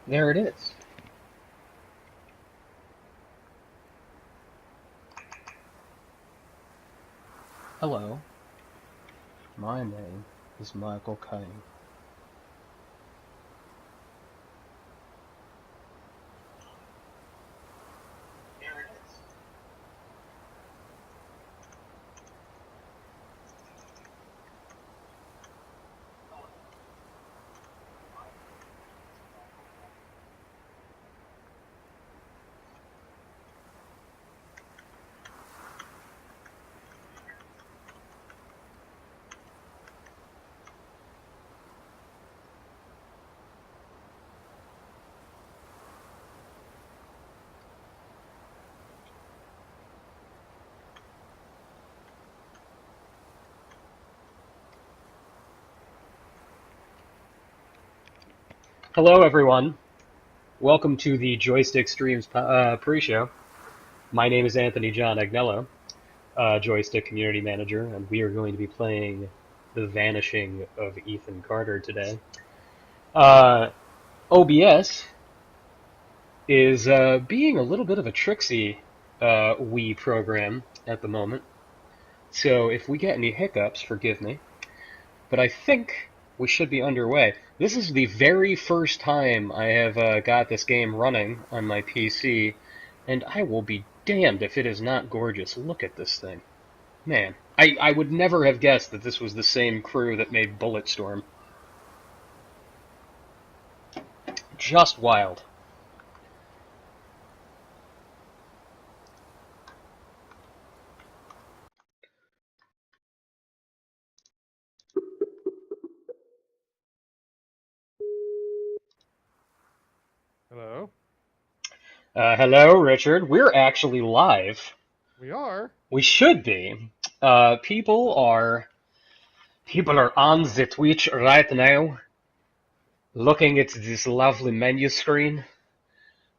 There it is. Hello, my name is Michael Caine. There it is. Hello, everyone. Welcome to the Joystiq Streams pre-show. My name is Anthony John Agnello, Joystiq Community Manager, and we are going to be playing The Vanishing of Ethan Carter today. OBS is being a little bit of a tricksy Wii program at the moment, so if we get any hiccups, forgive me. But I think we should be underway. This is the very first time I have got this game running on my PC, and I will be damned if it is not gorgeous. Look at this thing. Man, I would never have guessed that this was the same crew that made Bulletstorm. Just wild. Hello? Hello, Richard. We're actually live. We are? We should be. People are on the Twitch right now, looking at this lovely menu screen.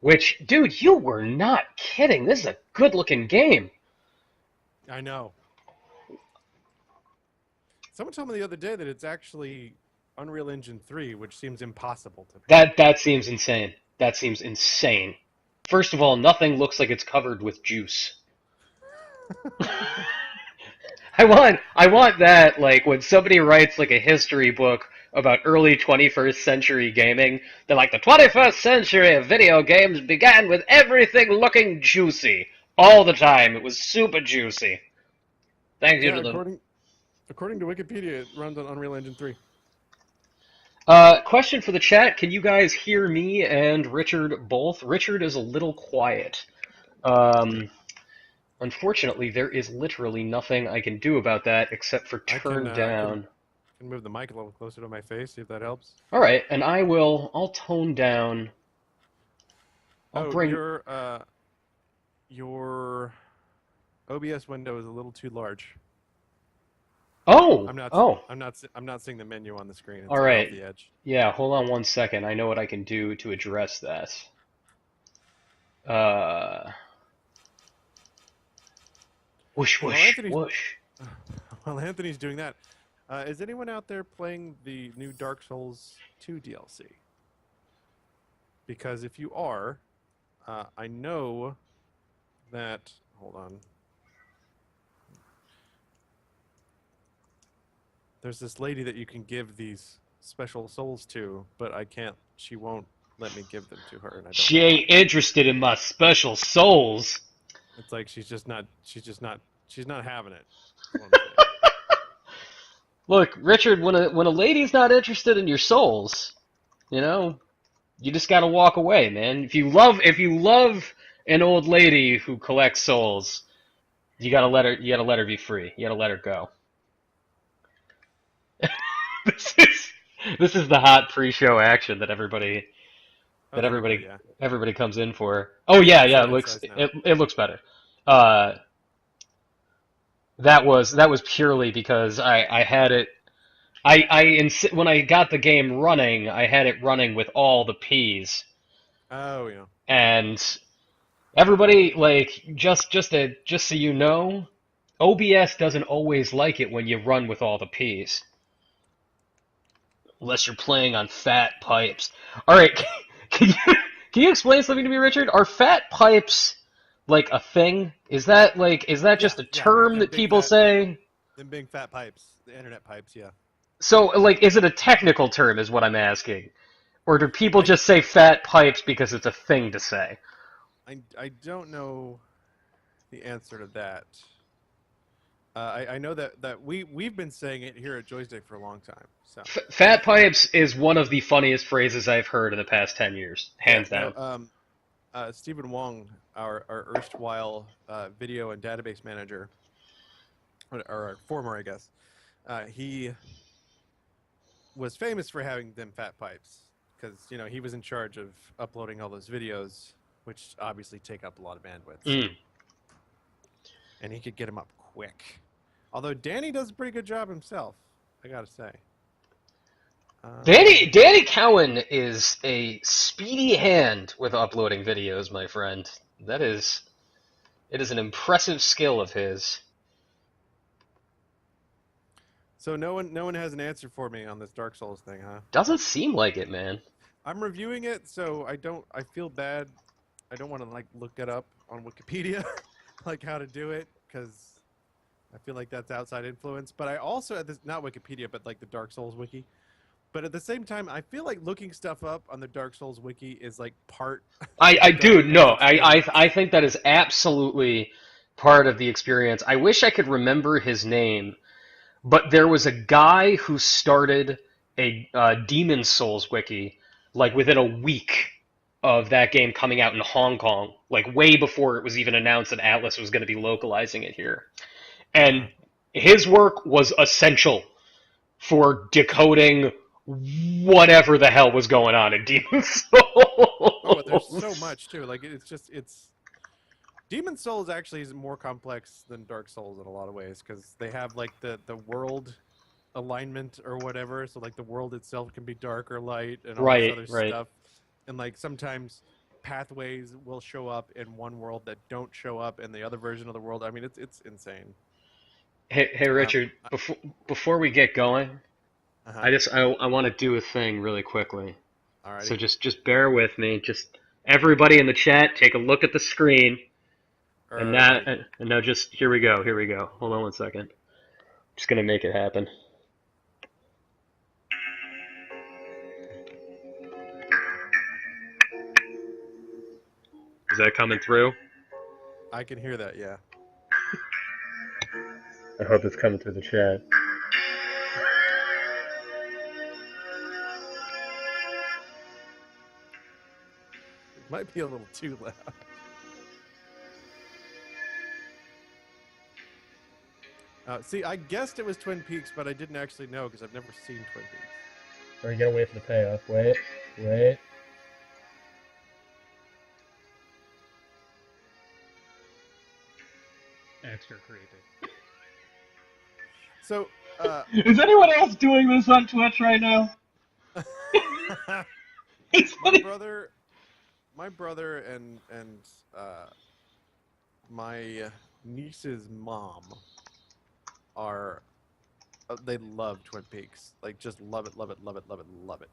Which, dude, you were not kidding. This is a good-looking game. I know. Someone told me the other day that it's actually Unreal Engine 3, which seems impossible to me. That seems insane. That seems insane. First of all, nothing looks like it's covered with juice. I want that, like, when somebody writes, like, a history book about early 21st century gaming, they're like, the 21st century of video games began with everything looking juicy. All the time. It was super juicy. Thank you Yeah, to the... according to Wikipedia, it runs on Unreal Engine 3. Question for the chat. Can you guys hear me and Richard both? Richard is a little quiet. Unfortunately, there is literally nothing I can do about that except for turn I down. can move the mic a little closer to my face, see if that helps. Alright, and I'll tone down. I'll bring... Your OBS window is a little too large. Oh! I'm not seeing the menu on the screen. It's Alright. off the edge. Yeah, hold on one second. I know what I can do to address that. Whoosh, whoosh, whoosh. While Anthony's doing that, is anyone out there playing the new Dark Souls 2 DLC? Because if you are, I know that... Hold on. There's this lady that you can give these special souls to, but I can't... She won't let me give them to her. And I don't She ain't interested in my special souls. It's like she's not having it. Look, Richard, when a lady's not interested in your souls, you know, you just gotta walk away, man. If you love an old lady who collects souls, you gotta let her be free. You gotta let her go. This is the hot pre-show action that everybody comes in for. Oh yeah, it looks better. That was purely because I had it. When I got the game running, I had it running with all the P's. Oh yeah. And everybody, like, just so you know, OBS doesn't always like it when you run with all the P's. Unless you're playing on fat pipes. Alright, Can you can you explain something to me, Richard? Are fat pipes like a thing? Is that Yeah, just a yeah, term that people say? them big fat pipes, the internet pipes. Yeah, So is it a technical term? Is what I'm asking, or do people I just say fat pipes because it's a thing to say? I don't know the answer to that. I know that we've been saying it here at Joystick for a long time. So Fat pipes is one of the funniest phrases I've heard in the past 10 years, yeah, hands no. down. Stephen Wong, our erstwhile video and database manager, or our former, I guess, he was famous for having them fat pipes because he was in charge of uploading all those videos, which obviously take up a lot of bandwidth. So, Mm. and he could get them up quick. Although Danny does a pretty good job himself, I gotta say. Um, Danny Cowan is a speedy hand with uploading videos, my friend. That is it is an impressive skill of his. so no one has an answer for me on this Dark Souls thing, huh? Doesn't seem like it, man. I'm reviewing it, so I feel bad. I don't want to like look it up on Wikipedia, like how to do it, because I feel like that's outside influence. But I also at this not Wikipedia, but like the Dark Souls wiki. But at the same time, I feel like looking stuff up on the Dark Souls wiki is like part I, of I the Dark do Souls no. I experience. think that is absolutely part of the experience. I wish I could remember his name, but there was a guy who started a Demon Souls wiki like within a week of that game coming out in Hong Kong, like way before it was even announced that Atlas was going to be localizing it here. Uh-huh. And his work was essential for decoding whatever the hell was going on in Demon Oh, there's so Souls. much too. Like it's Demon Souls actually is more complex than Dark Souls in a lot of ways because they have like the world alignment or whatever. So like the world itself can be dark or light and all this Right, other right. stuff. And like sometimes pathways will show up in one world that don't show up in the other version of the world. I mean, it's insane. Hey, Um, Richard. Before we get going, uh-huh. I want to do a thing really quickly. So Alrighty. just bear with me. Just everybody in the chat, take a look at the screen, Alrighty. and now just here we go. Here we go. Hold on one second. Just gonna make it happen. Is that coming through? I can hear that, yeah. I hope it's coming through the chat. It might be a little too loud. See, I guessed it was Twin Peaks, but I didn't actually know because I've never seen Twin Peaks. Or you gotta wait for the payoff. Wait, wait. Extra creepy. So, Is anyone else doing this on Twitch right now? Is my brother, my brother, and uh, my niece's mom are they love Twin Peaks. Like, just love it, love it, love it, love it, love it.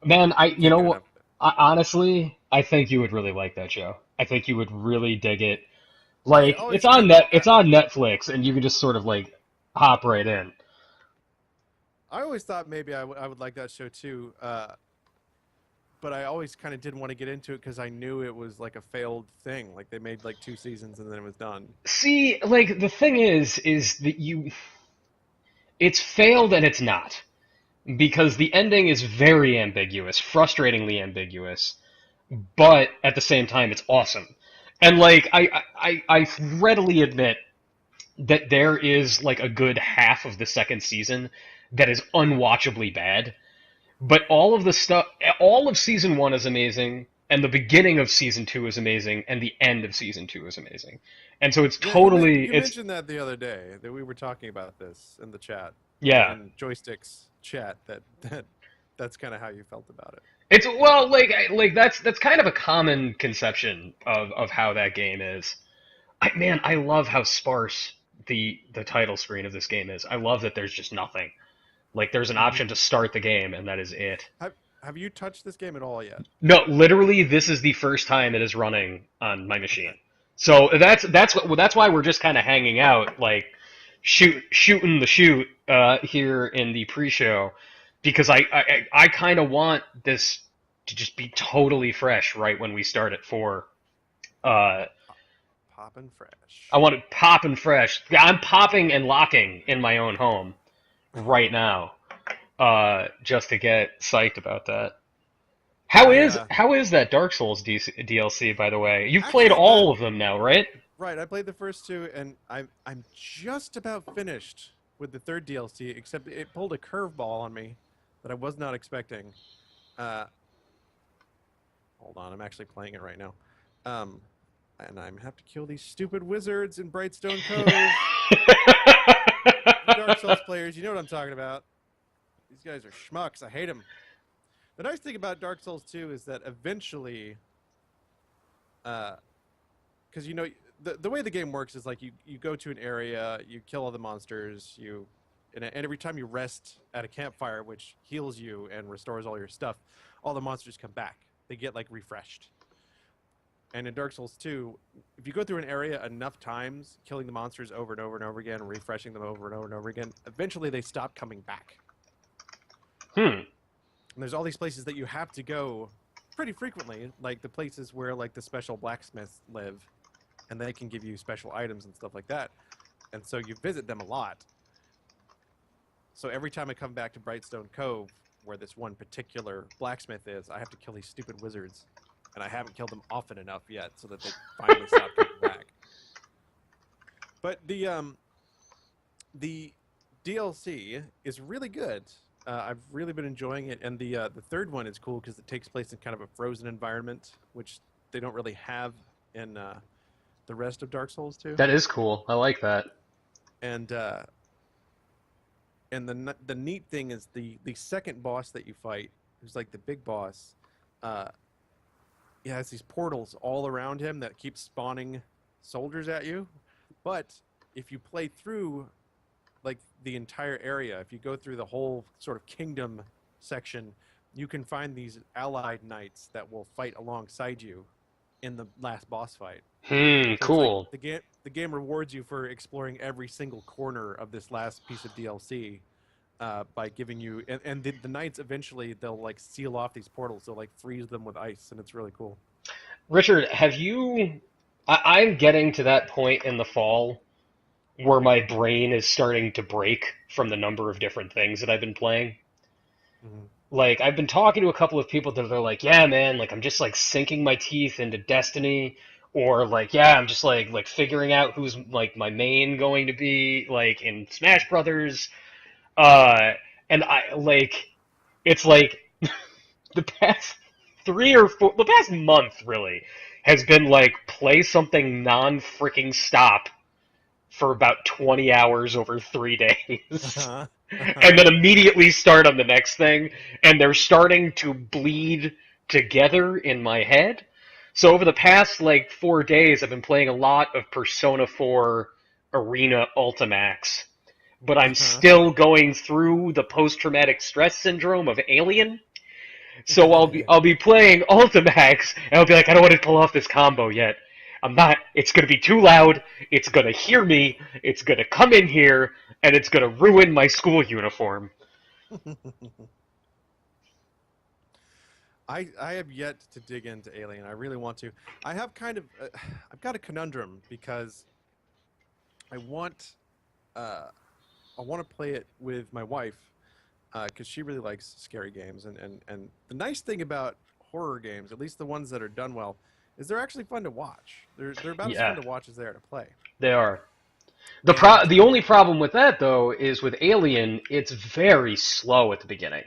Man, you Can't know get what? enough of it. Honestly, I think you would really like that show. I think you would really dig it. I Like always kind of, It's on Netflix, and you can just sort of like hop right in. I always thought maybe I would like that show too. But I always kind of didn't want to get into it because I knew it was like a failed thing. Like they made like 2 seasons and then it was done. See, like the thing is that it's failed and it's not because the ending is very ambiguous, frustratingly ambiguous, but at the same time, it's awesome. And like I readily admit that there is like a good half of the second season that is unwatchably bad. But all of season one is amazing, and the beginning of season two is amazing, and the end of season two is amazing. And so Yeah, you it's, mentioned that the other day that we were talking about this in the chat yeah. in Joystick's chat that's kind of how you felt about it. It's, well, that's kind of a common conception of how that game is. Man, I love how sparse the title screen of this game is. I love that there's just nothing. Like there's an Hmm. option to start the game, and that is it. Have have you touched this game at all yet? No, literally, this is the first time it is running on my Okay. machine. So that's why we're just kind of hanging out, like shooting the shoot here in the pre-show, because I kind of want this to just be totally fresh right when we start at 4. Uh, Poppin' I fresh. want it popping fresh. I'm popping and locking in my own home right now, just to get psyched about that. I How is that Dark Souls DLC, by the way? You've played actually all of them now, right? right. I played the first two, and I'm just about finished with the third DLC. Except it pulled a curveball on me that I was not expecting. Uh, Hold on, I'm actually playing it right now. Um, and I'm have to kill these stupid wizards in Brightstone Cove. You Dark Souls players, you know what I'm talking about. These guys are schmucks. I hate them. The nice thing about Dark Souls 2 is that eventually, because you know the way the game works is like you go to an area, you kill all the monsters, and every time you rest at a campfire, which heals you and restores all your stuff, all the monsters come back. They get like refreshed. And in Dark Souls 2, if you go through an area enough times, killing the monsters over and over and over again, refreshing them over and over and over again, eventually they stop coming back. Hmm. And there's all these places that you have to go pretty frequently, like the places where like the special blacksmiths live, and they can give you special items and stuff like that. And so you visit them a lot. So every time I come back to Brightstone Cove, where this one particular blacksmith is, I have to kill these stupid wizards. And I haven't killed them often enough yet so that they finally stop coming back. But the DLC is really good. I've really been enjoying it, and the third one is cool because it takes place in kind of a frozen environment, which they don't really have in the rest of Dark Souls 2. That is cool. I like that. And the neat thing is the second boss that you fight, who's like the big boss. He has these portals all around him that keep spawning soldiers at you. But if you play through like the entire area, if you go through the whole sort of kingdom section, you can find these allied knights that will fight alongside you in the last boss fight. Hmm. So it's like Cool. the game rewards you for exploring every single corner of this last piece of DLC by giving you and the knights eventually they'll like seal off these portals. They'll like freeze them with ice, and it's really cool. Richard, have you? I'm getting to that point in the fall where my brain is starting to break from the number of different things that I've been playing. Hmm. Like I've been talking to a couple of people that are like, yeah, man, like I'm just like sinking my teeth into Destiny, or like, yeah, I'm just like figuring out who's like my main going to be like in Smash Brothers. Uh, and I like it's like the past 3 or 4, the past month really has been like play something non freaking stop for about 20 hours over 3 days. Uh-huh. And Uh-huh. then immediately start on the next thing, and they're starting to bleed together in my head. So over the past like 4 days, I've been playing a lot of Persona 4 Arena Ultimax, but I'm Uh-huh. still going through the post-traumatic stress syndrome of Alien. So I'll be playing Ultimax, and I'll be like, I don't want to pull off this combo yet. I'm not. It's gonna be too loud. It's gonna hear me. It's gonna come in here, and it's gonna ruin my school uniform. I have yet to dig into Alien. I really want to. I have kind of I've got a conundrum because I want uh, I want to play it with my wife because she really likes scary games, and the nice thing about horror games, at least the ones that are done well, is they're actually fun to watch. They're about as fun Yeah, to watch as they are to play. they are. And The only problem with that though is with Alien, it's very slow at the beginning.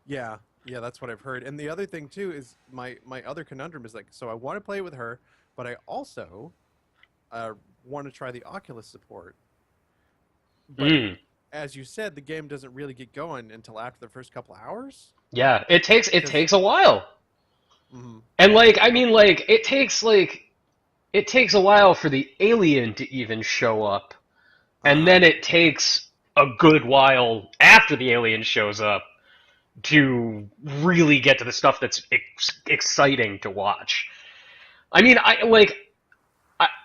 yeah, yeah, that's what I've heard. And the other thing too is my other conundrum is like, so I want to play with her, but I also want to try the Oculus support. But Mm. as you said, the game doesn't really get going until after the first couple hours. Yeah, it Because, takes a while. mm, And like I but mean it takes a while for the alien to even show up. And uh then it takes a good while after the alien shows up to really get to the stuff that's exciting to watch. I mean,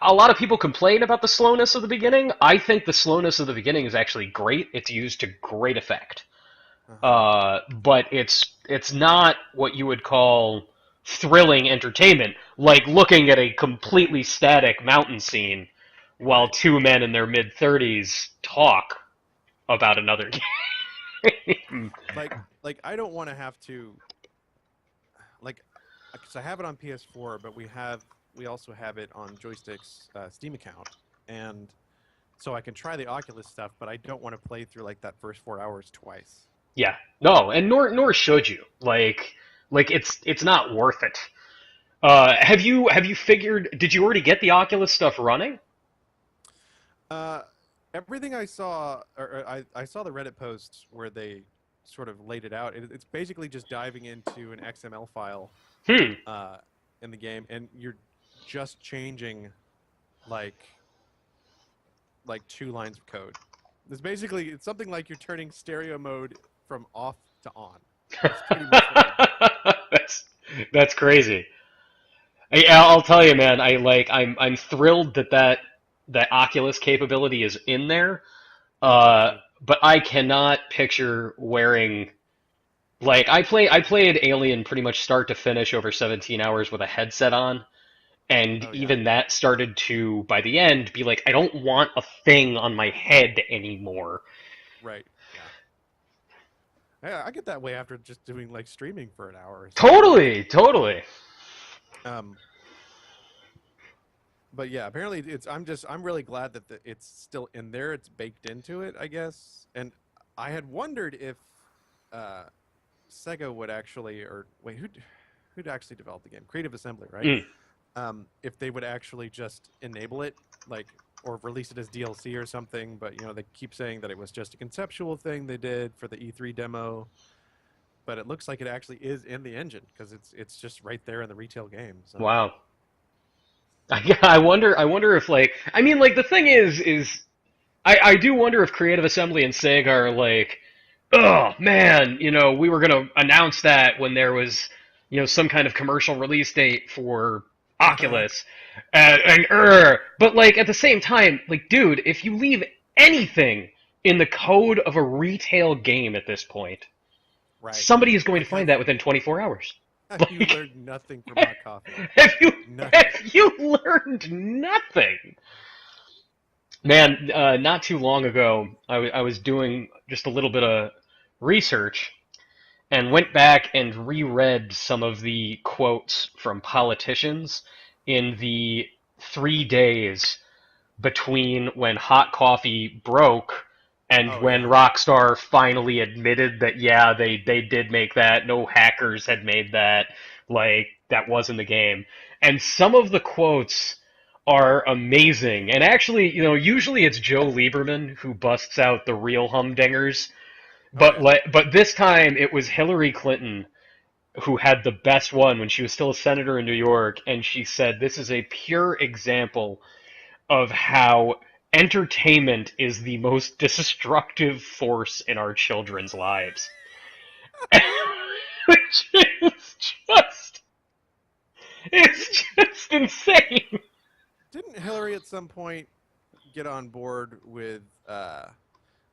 a lot of people complain about the slowness of the beginning. I think the slowness of the beginning is actually great. It's used to great effect. Uh-huh. But it's not what you would call thrilling entertainment, like looking at a completely static mountain scene while Right. two men in their mid 30s talk about another game. Like I don't want to have to like because I have it on PS4, but we also have it on Joystiq's Steam account, and so I can try the Oculus stuff, but I don't want to play through like that first 4 hours twice. Yeah, no, and nor should you. Like it's not worth it. Have you figured? Did you already get the Oculus stuff running? Uh, Everything I saw, I saw the Reddit post where they sort of laid it out. It's basically just diving into an XML file Hmm. uh, in the game, and you're just changing like two lines of code. It's something like you're turning stereo mode from off to on. That's pretty much what you're doing. that's that's crazy. I'll tell you, man. I'm thrilled that Oculus capability is in there. Yeah, me too. But I cannot picture wearing like I played Alien pretty much start to finish over 17 hours with a headset on, and Oh yeah, even that started to by the end be like I don't want a thing on my head anymore. right. Yeah, I get that way after just doing like streaming for an hour or so. Totally, totally. Um, but yeah, apparently I'm really glad that it's still in there. It's baked into it, I guess. And I had wondered if uh, Sega would actually, or wait, who'd actually develop the game? Creative Assembly, right? Mm. If they would actually just enable it, like, or release it as DLC or something. But they keep saying that it was just a conceptual thing they did for the E3 demo. But it looks like it actually is in the engine because it's just right there in the retail game. So Wow. I wonder if I mean like the thing is I do wonder if Creative Assembly and Sega are like, oh man, we were gonna announce that when there was, some kind of commercial release date for Oculus, but like at the same time, like, dude, if you leave anything in the code of a retail game at this point, right, somebody is going to like find that within 24 hours. have you Like, learned nothing from hot coffee? have you Nothing. have you learned nothing? Man, not too long ago, I was doing just a little bit of research and went back and reread some of the quotes from politicians in the 3 days between when hot coffee broke and Oh when yeah. Rockstar finally admitted that, yeah, they did make that, no hackers had made that, like, that was in the game. And some of the quotes are amazing. And actually, usually it's Joe Lieberman who busts out the real humdingers, Oh but yeah. but this time it was Hillary Clinton who had the best one when she was still a senator in New York, and she said this is a pure example of how entertainment is the most destructive force in our children's lives. Which is just it's just insane. Didn't Hillary at some point get on board with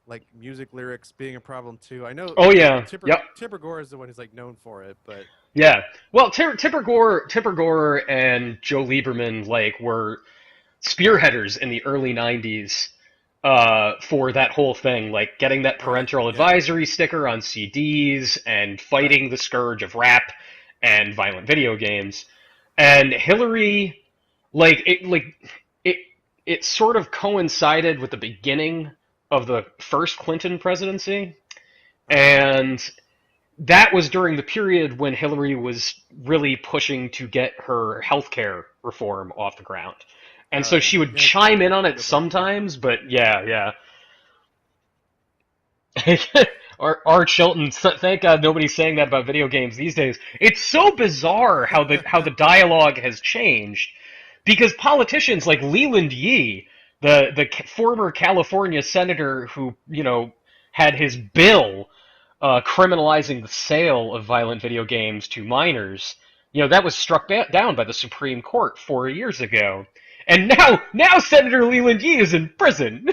like music lyrics being a problem too? I know Oh yeah. Yep. Tipper Gore is the one who's like known for it, but Yeah. Well, Tipper Gore and Joe Lieberman were spearheaders in the early 90s for that whole thing, like getting that right, parental yeah, advisory sticker on CDs and right. fighting the scourge of rap and violent video games. And Hillary, like it it sort of coincided with the beginning of the first Clinton presidency, Uh-huh. and that was during the period when Hillary was really pushing to get her healthcare reform off the ground. And Oh so yeah. she would Yeah, chime in on it good luck with that. sometimes, but yeah, yeah. Art Shelton, thank God nobody's saying that about video games these days. It's so bizarre how the dialogue has changed because politicians like Leland Yee, the former California senator who had his bill criminalizing the sale of violent video games to minors, that was struck down by the Supreme Court 4 years ago. And now Senator Leland Yee is in prison.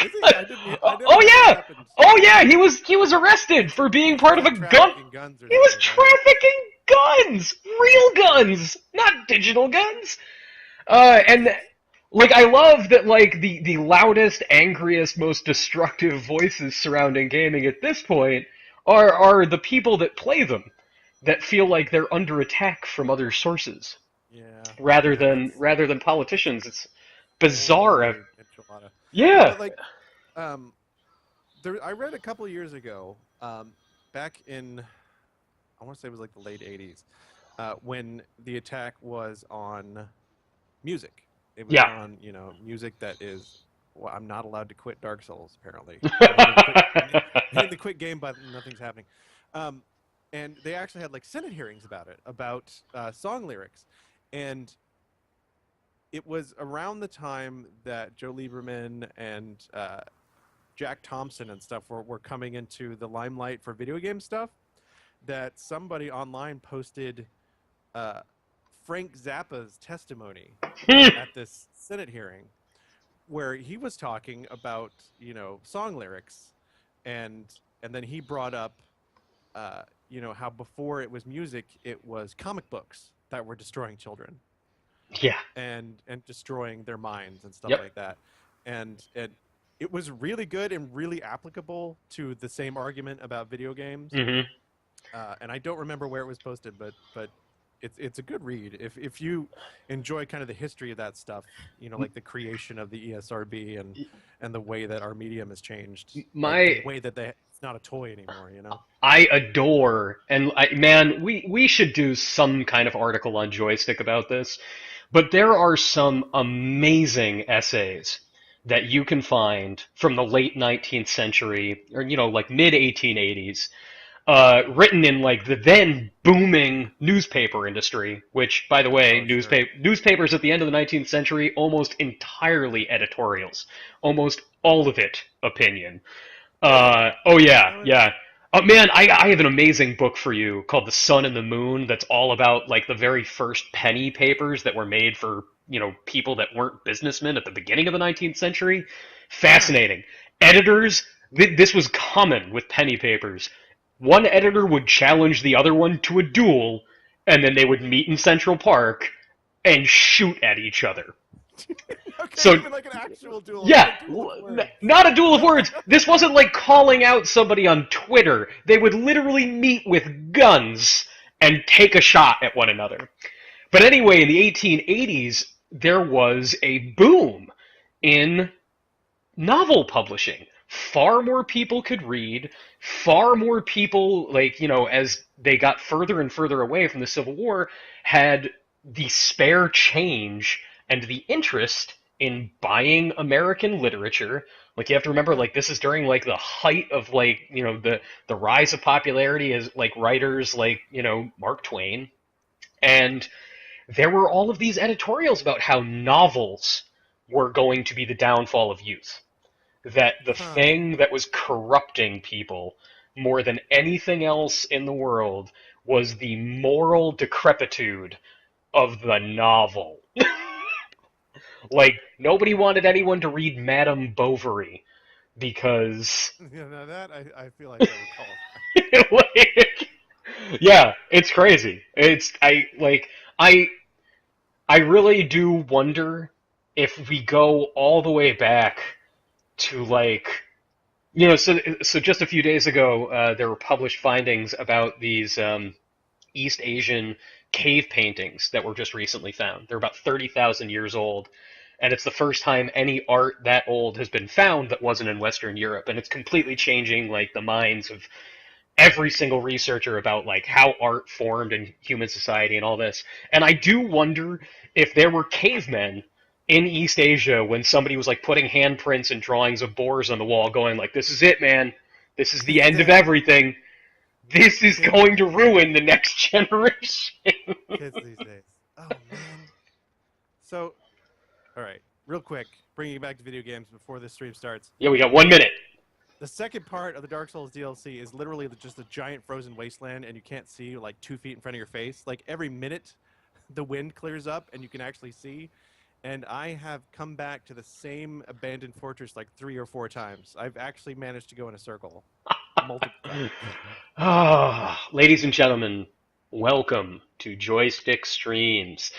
Is he? I never Oh knew that yeah, happened. oh yeah, he was arrested for being He was part of like a gun. trafficking guns or He was something, right? trafficking guns, real guns, not digital guns. And Jesus. like I love that like the loudest, angriest, most destructive voices surrounding gaming at this point are the people that play them, that feel like they're under attack from other sources Yeah, rather man, than that's rather than that's politicians. It's bizarre. holy enchilada. Yeah, But like, um, I read a couple years ago, back in, I want to say it was like the late '80s, when the attack was on music. It was yeah. on, music that is. Well, I'm not allowed to quit Dark Souls. Apparently, I'm hitting the quit, hitting the quit game button. Nothing's happening. Um, and they actually had like Senate hearings about it, about song lyrics, and it was around the time that Joe Lieberman and Jack Thompson and stuff were coming into the limelight for video game stuff, that somebody online posted uh, Frank Zappa's testimony at this Senate hearing, where he was talking about song lyrics, and then he brought up how before it was music, it was comic books that were destroying children Yeah. and destroying their minds and stuff Yep. like that, and it was really good and really applicable to the same argument about video games. Hmm. And I don't remember where it was posted, but it's a good read if you enjoy kind of the history of that stuff. Like the creation of the ESRB and the way that our medium has changed, like the My way that it's not a toy anymore. I adore, and man, we should do some kind of article on Joystiq about this. But there are some amazing essays that you can find from the late 19th century, or like mid 1880s, written in like the then booming newspaper industry. Which, by the way, Oh, sure. newspapers at the end of the 19th century almost entirely editorials, almost all of it opinion. Really? Oh yeah, How yeah. interesting. Oh man, I have an amazing book for you called The Sun and the Moon that's all about like the very first penny papers that were made for, people that weren't businessmen at the beginning of the 19th century. Huh. Fascinating. Editors, this was common with penny papers. One editor would challenge the other one to a duel, and then they would meet in Central Park and shoot at each other. Okay, So even like an actual duel, not yeah, a duel of words. not a duel of words. This wasn't like calling out somebody on Twitter. They would literally meet with guns and take a shot at one another. But anyway, in the 1880s, there was a boom in novel publishing. Far more people could read. Far more people, like, as they got further and further away from the Civil War, had the spare change and the interest in buying American literature. Like, you have to remember, Huh. like, this is during, like, the height of, like, the rise of popularity as, like, writers like, Mark Twain. And there were all of these editorials about how novels were going to be the downfall of youth, that the Huh. thing that was corrupting people more than anything else in the world was the moral decrepitude of the novel. Like, nobody wanted anyone to read Madame Bovary because, Yeah, now that I feel like I recall. like, yeah, it's crazy. I I really do wonder if we go all the way back to like so just a few days ago, there were published findings about these East Asian cave paintings that were just recently found. They're about 30,000 years old, and it's the first time any art that old has been found that wasn't in Western Europe, and it's completely changing like the minds of every single researcher about like how art formed in human society and all this. And I do wonder if there were cavemen in East Asia when somebody was like putting handprints and drawings of boars on the wall, going like, "This is it, man. This is the This is end of it. everything. This is Kids, going to ruin the next generation." kids these days. Oh man. So, all right, real quick, bringing it back to video games before this stream starts. Yeah, we got 1 minute. The second part of the Dark Souls DLC is literally just a giant frozen wasteland, and you can't see like 2 feet in front of your face. Like every minute, the wind clears up, and you can actually see. And I have come back to the same abandoned fortress like 3 or 4 times. I've actually managed to go in a circle multiple times. Ah, ladies and gentlemen, welcome to Joystick Streams.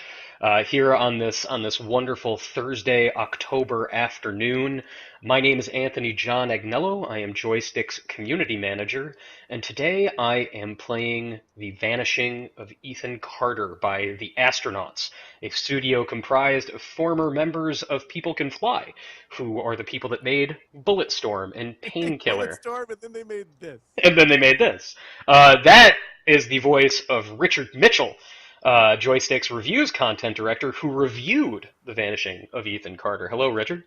Here on this wonderful Thursday, October afternoon. My name is Anthony John Agnello. I am Joystick's community manager, and today I am playing The Vanishing of Ethan Carter by The Astronauts, a studio comprised of former members of People Can Fly, who are the people that made Bulletstorm and Painkiller. Bulletstorm, and then they made this. And then they made this. That is the voice of Richard Mitchell, Joystick's reviews content director, who reviewed The Vanishing of Ethan Carter. Hello, Richard.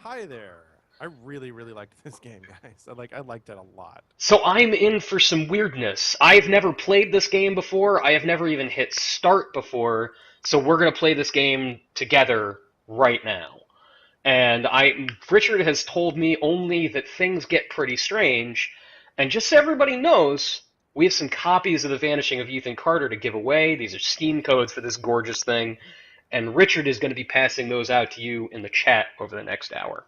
Hi there. I really, really liked this game, guys. I liked it a lot. So I'm in for some weirdness. I've never played this game before. I have never even hit start before. So we're gonna play this game together right now. And Richard has told me only that things get pretty strange. And just so everybody knows, we have some copies of The Vanishing of Ethan Carter to give away. These are Steam codes for this gorgeous thing. And Richard is going to be passing those out to you in the chat over the next hour.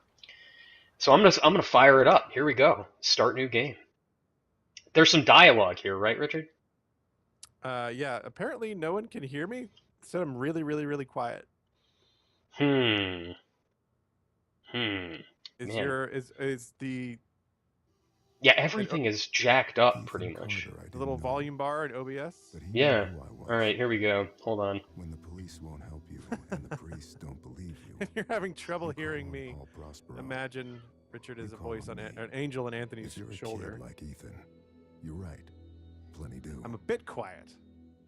So I'm gonna fire it up. Here we go. Start new game. There's some dialogue here, right, Richard? Yeah. Apparently, no one can hear me. So I'm really, really, really quiet. Hmm. Hmm. Is Man. your is the Yeah, everything is jacked up pretty Ethan much. Carter, I the little didn't know, volume bar in OBS? but he Yeah. knew who I was. All right, here we go. Hold on. When the police won't help you and the priests don't believe you, If you're having trouble you call hearing on me, Paul Prospero. imagine Richard You is a call voice on on me. an angel on If Anthony's you're a shoulder. kid like Ethan, you're right. Plenty do. I'm a bit quiet.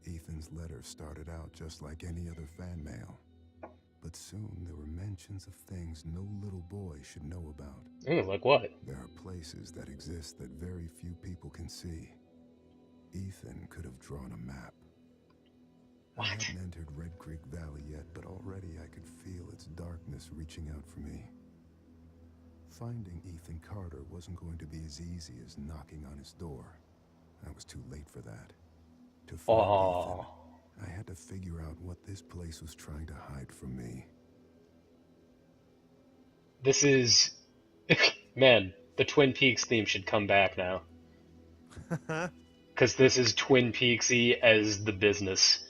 Ethan's letter started out just like any other fan mail. But soon there were mentions of things no little boy should know about. Ooh, like what? There are places that exist that very few people can see. Ethan could have drawn a map. What? I hadn't entered Red Creek Valley yet, but already I could feel its darkness reaching out for me. Finding Ethan Carter wasn't going to be as easy as knocking on his door. I was too late for that. To find Oh. Ethan, I had to figure out what this place was trying to hide from me. This is man, the Twin Peaks theme should come back now. Cause this is Twin Peaksy as the business.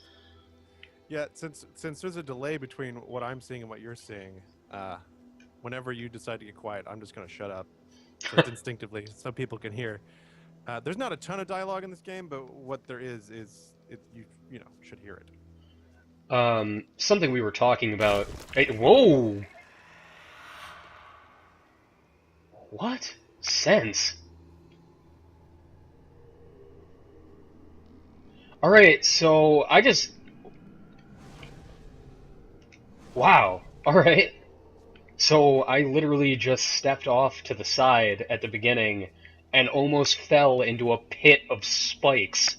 Yeah, since there's a delay between what I'm seeing and what you're seeing, whenever you decide to get quiet, I'm just gonna shut up, just instinctively, so people can hear. There's not a ton of dialogue in this game, but what there is you know should hear it. Something we were talking about. Hey, whoa! What? Sense? Alright, so I just. Wow. Alright. So I literally just stepped off to the side at the beginning and almost fell into a pit of spikes.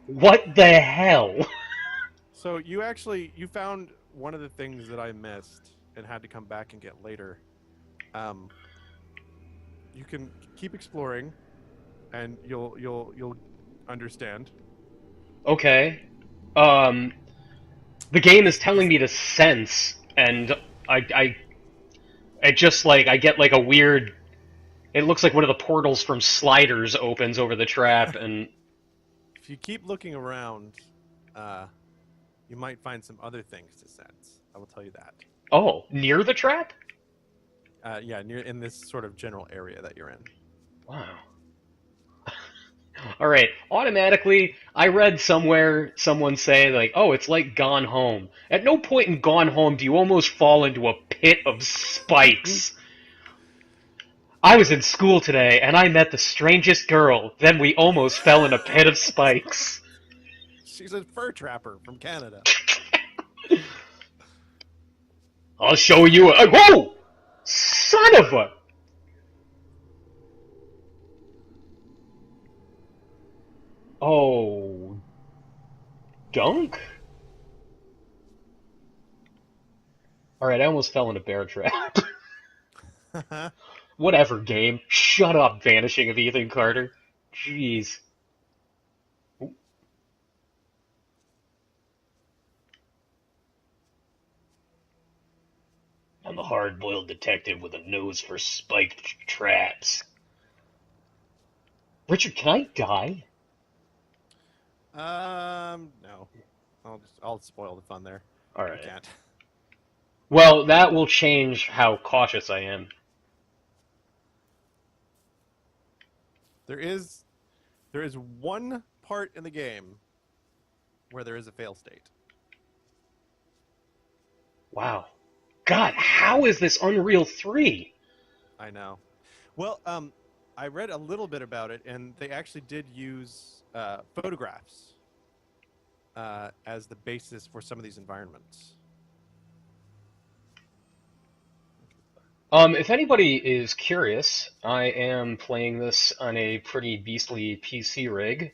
What the hell? So you found one of the things that I missed and had to come back and get later. You can keep exploring, and you'll understand. Okay. The game is telling me to sense, and I just like I get like a weird. It looks like one of the portals from Sliders opens over the trap, and If you keep looking around, you might find some other things to sense. I will tell you that. oh, near the trap? Yeah, near in this sort of general area that you're in. Wow. Alright, automatically, I read somewhere someone say, like, oh, it's like Gone Home. At no point in Gone Home do you almost fall into a pit of spikes. I was in school today, and I met the strangest girl. Then we almost fell in a pit of spikes. She's a fur trapper from Canada. I'll show you a... Whoa! Son of a... Oh... Dunk? Alright, I almost fell in a bear trap. Whatever, game. Shut up, Vanishing of Ethan Carter. Jeez. I'm a hard-boiled detective with a nose for spiked traps. Richard, can I die? No. I'll spoil the fun there. You Alright. can't. Well, that will change how cautious I am. There is one part in the game where there is a fail state. Wow. God, how is this Unreal 3? I know. Well, I read a little bit about it, and they actually did use photographs as the basis for some of these environments. If anybody is curious, I am playing this on a pretty beastly PC rig,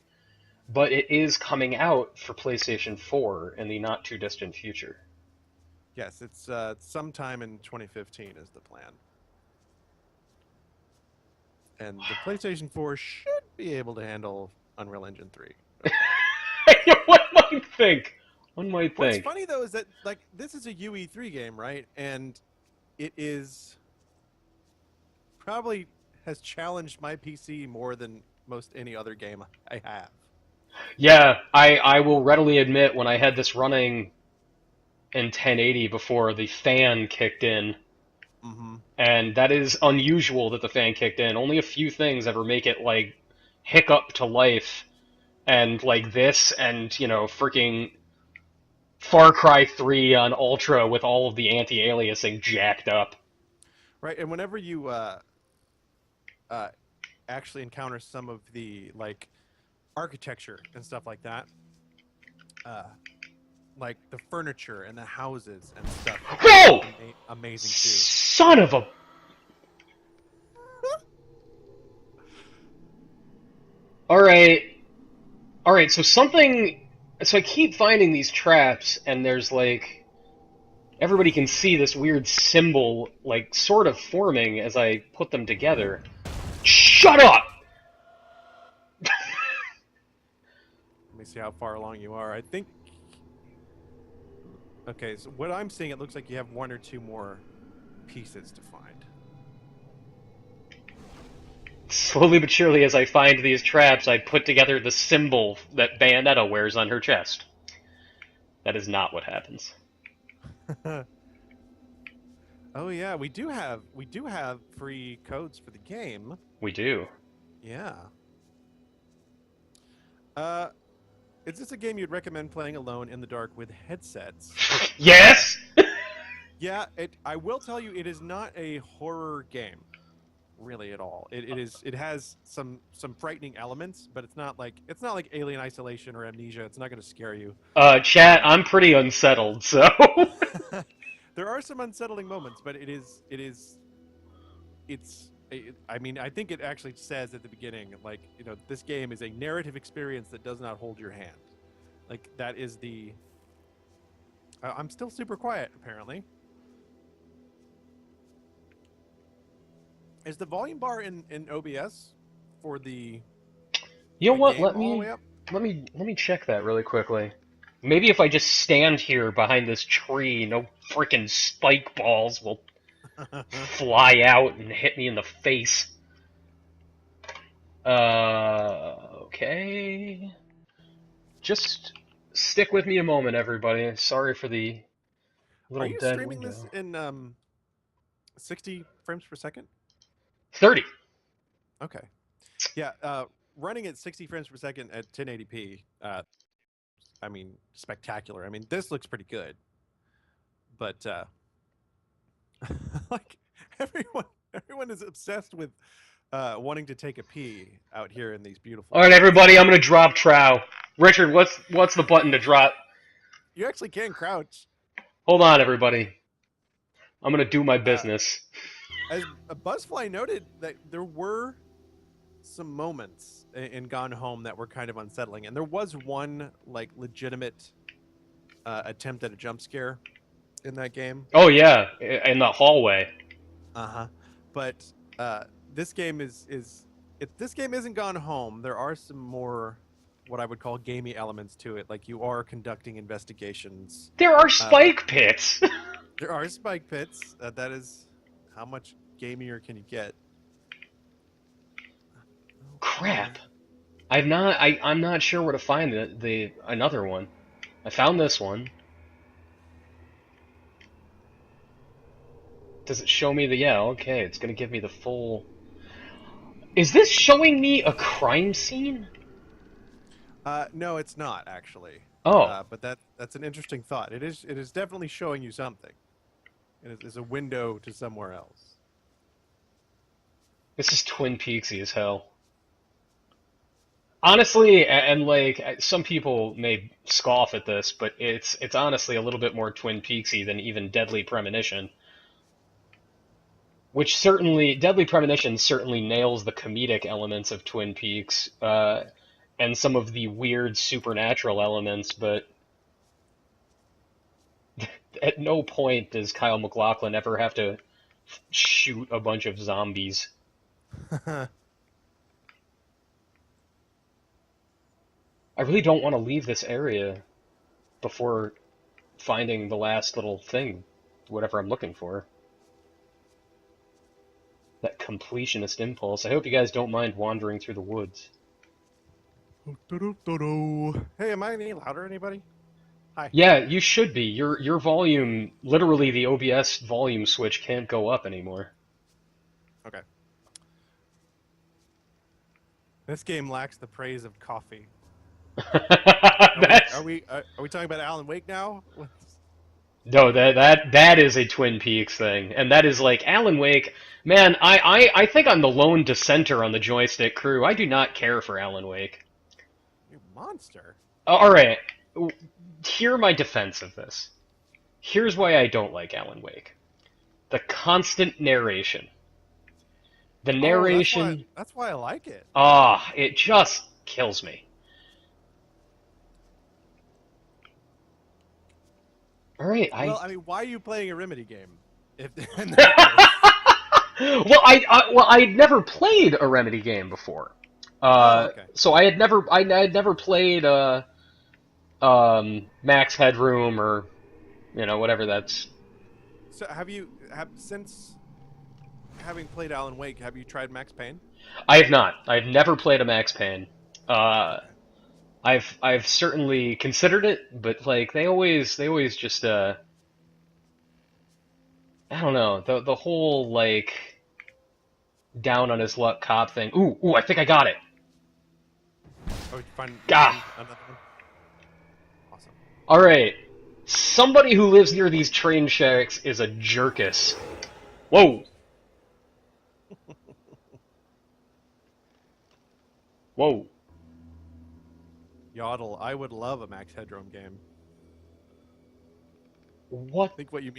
but it is coming out for PlayStation 4 in the not too distant future. Yes, it's sometime in 2015 is the plan. And the PlayStation 4 should be able to handle Unreal Engine 3. One might think. One might What's think. funny though is that like this is a UE3 game, right? And it is probably has challenged my PC more than most any other game I have. Yeah, I will readily admit when I had this running in 1080 before the fan kicked in, Mm-hmm. and that is unusual that the fan kicked in. Only a few things ever make it like hiccup to life, and like this, and freaking Far Cry 3 on Ultra with all of the anti-aliasing jacked up. Right, and whenever you uh, actually encounter some of the like architecture and stuff like that, uh, like the furniture and the houses and stuff, Whoa! amazing Son of a... Alright. Alright, so something... So I keep finding these traps, and there's like... Everybody can see this weird symbol, like, sort of forming as I put them together. Shut up! Let me see how far along you are. I think... Okay, so what I'm seeing, it looks like you have one or two more pieces to find. Slowly but surely, as I find these traps, I put together the symbol that Bayonetta wears on her chest. That is not what happens. Oh yeah, we do have free codes for the game. We do. Yeah. Is this a game you'd recommend playing alone in the dark with headsets? Yes! Yeah, I will tell you, it is not a horror game, really at all. It has some frightening elements, but it's not like Alien Isolation or Amnesia. It's not going to scare you. Chat, I'm pretty unsettled, so... There are some unsettling moments, but I mean, I think it actually says at the beginning, like, this game is a narrative experience that does not hold your hand. Like, that is the... I'm still super quiet, apparently. Is the volume bar in OBS for the... You know what? game all the way up? Let me check that really quickly. Maybe if I just stand here behind this tree, no freaking spike balls will fly out and hit me in the face. Okay. Just stick with me a moment, everybody. Sorry for the little Are you dead streaming window. this in 60 frames per second? 30. Okay. Yeah, running at 60 frames per second at 1080p, I mean, spectacular. I mean, this looks pretty good. But like everyone is obsessed with wanting to take a pee out here in these beautiful... All right, everybody, I'm gonna drop trow. Richard, what's the button to drop? You actually can crouch. Hold on, everybody. I'm gonna do my business. As Buzzfly noted, that there were some moments in Gone Home that were kind of unsettling, and there was one like legitimate attempt at a jump scare in that game. Oh yeah, in the hallway. But This game this game isn't gone home. There are some more what I would call gamey elements to it. Like you are conducting investigations. There are Uh, spike pits. there are spike pits. That is how much gamier can you get? Oh, come on. Crap. I'm not sure where to find the another one. I found this one. Does it show me the yeah, okay, it's gonna give me the full. Is this showing me a crime scene? No, it's not actually. Oh, But that's an interesting thought. It is definitely showing you something. It is a window to somewhere else. this is Twin Peaksy as hell. Honestly, and like some people may scoff at this, but it's honestly a little bit more Twin Peaksy than even Deadly Premonition. Which certainly, Deadly Premonition certainly nails the comedic elements of Twin Peaks, and some of the weird supernatural elements, but at no point does Kyle MacLachlan ever have to shoot a bunch of zombies. I really don't want to leave this area before finding the last little thing, whatever I'm looking for. That completionist impulse. I hope you guys don't mind wandering through the woods. Hey, am I any louder? Anybody? Hi. Yeah, you should be. Your volume, literally the OBS volume switch can't go up anymore. Okay. This game lacks the praise of coffee. That's Are we talking about Alan Wake now? no, that is a Twin Peaks thing, and that is like Alan Wake. Man, I think I'm the lone dissenter on the Joystiq crew. I do not care for Alan Wake. You monster. All right, hear my defense of this. Here's why I don't like Alan Wake: the constant narration. The Oh, narration, that's why I like it. it just kills me. All right, Well, I mean, why are you playing a Remedy game? If well, I'd never played a Remedy game before. okay. So I had never played Max Headroom or whatever that's. So since having played Alan Wake, have you tried Max Payne? I have not. I've never played a Max Payne. I've certainly considered it, but like they always just I don't know, the whole like down on his luck cop thing. Ooh, I think I got it. Oh, you find Gah. another one? Awesome. All right. Somebody who lives near these train shacks is a jerkus. Whoa. Whoa. Yodel, I would love a Max Headroom game. What? I think what you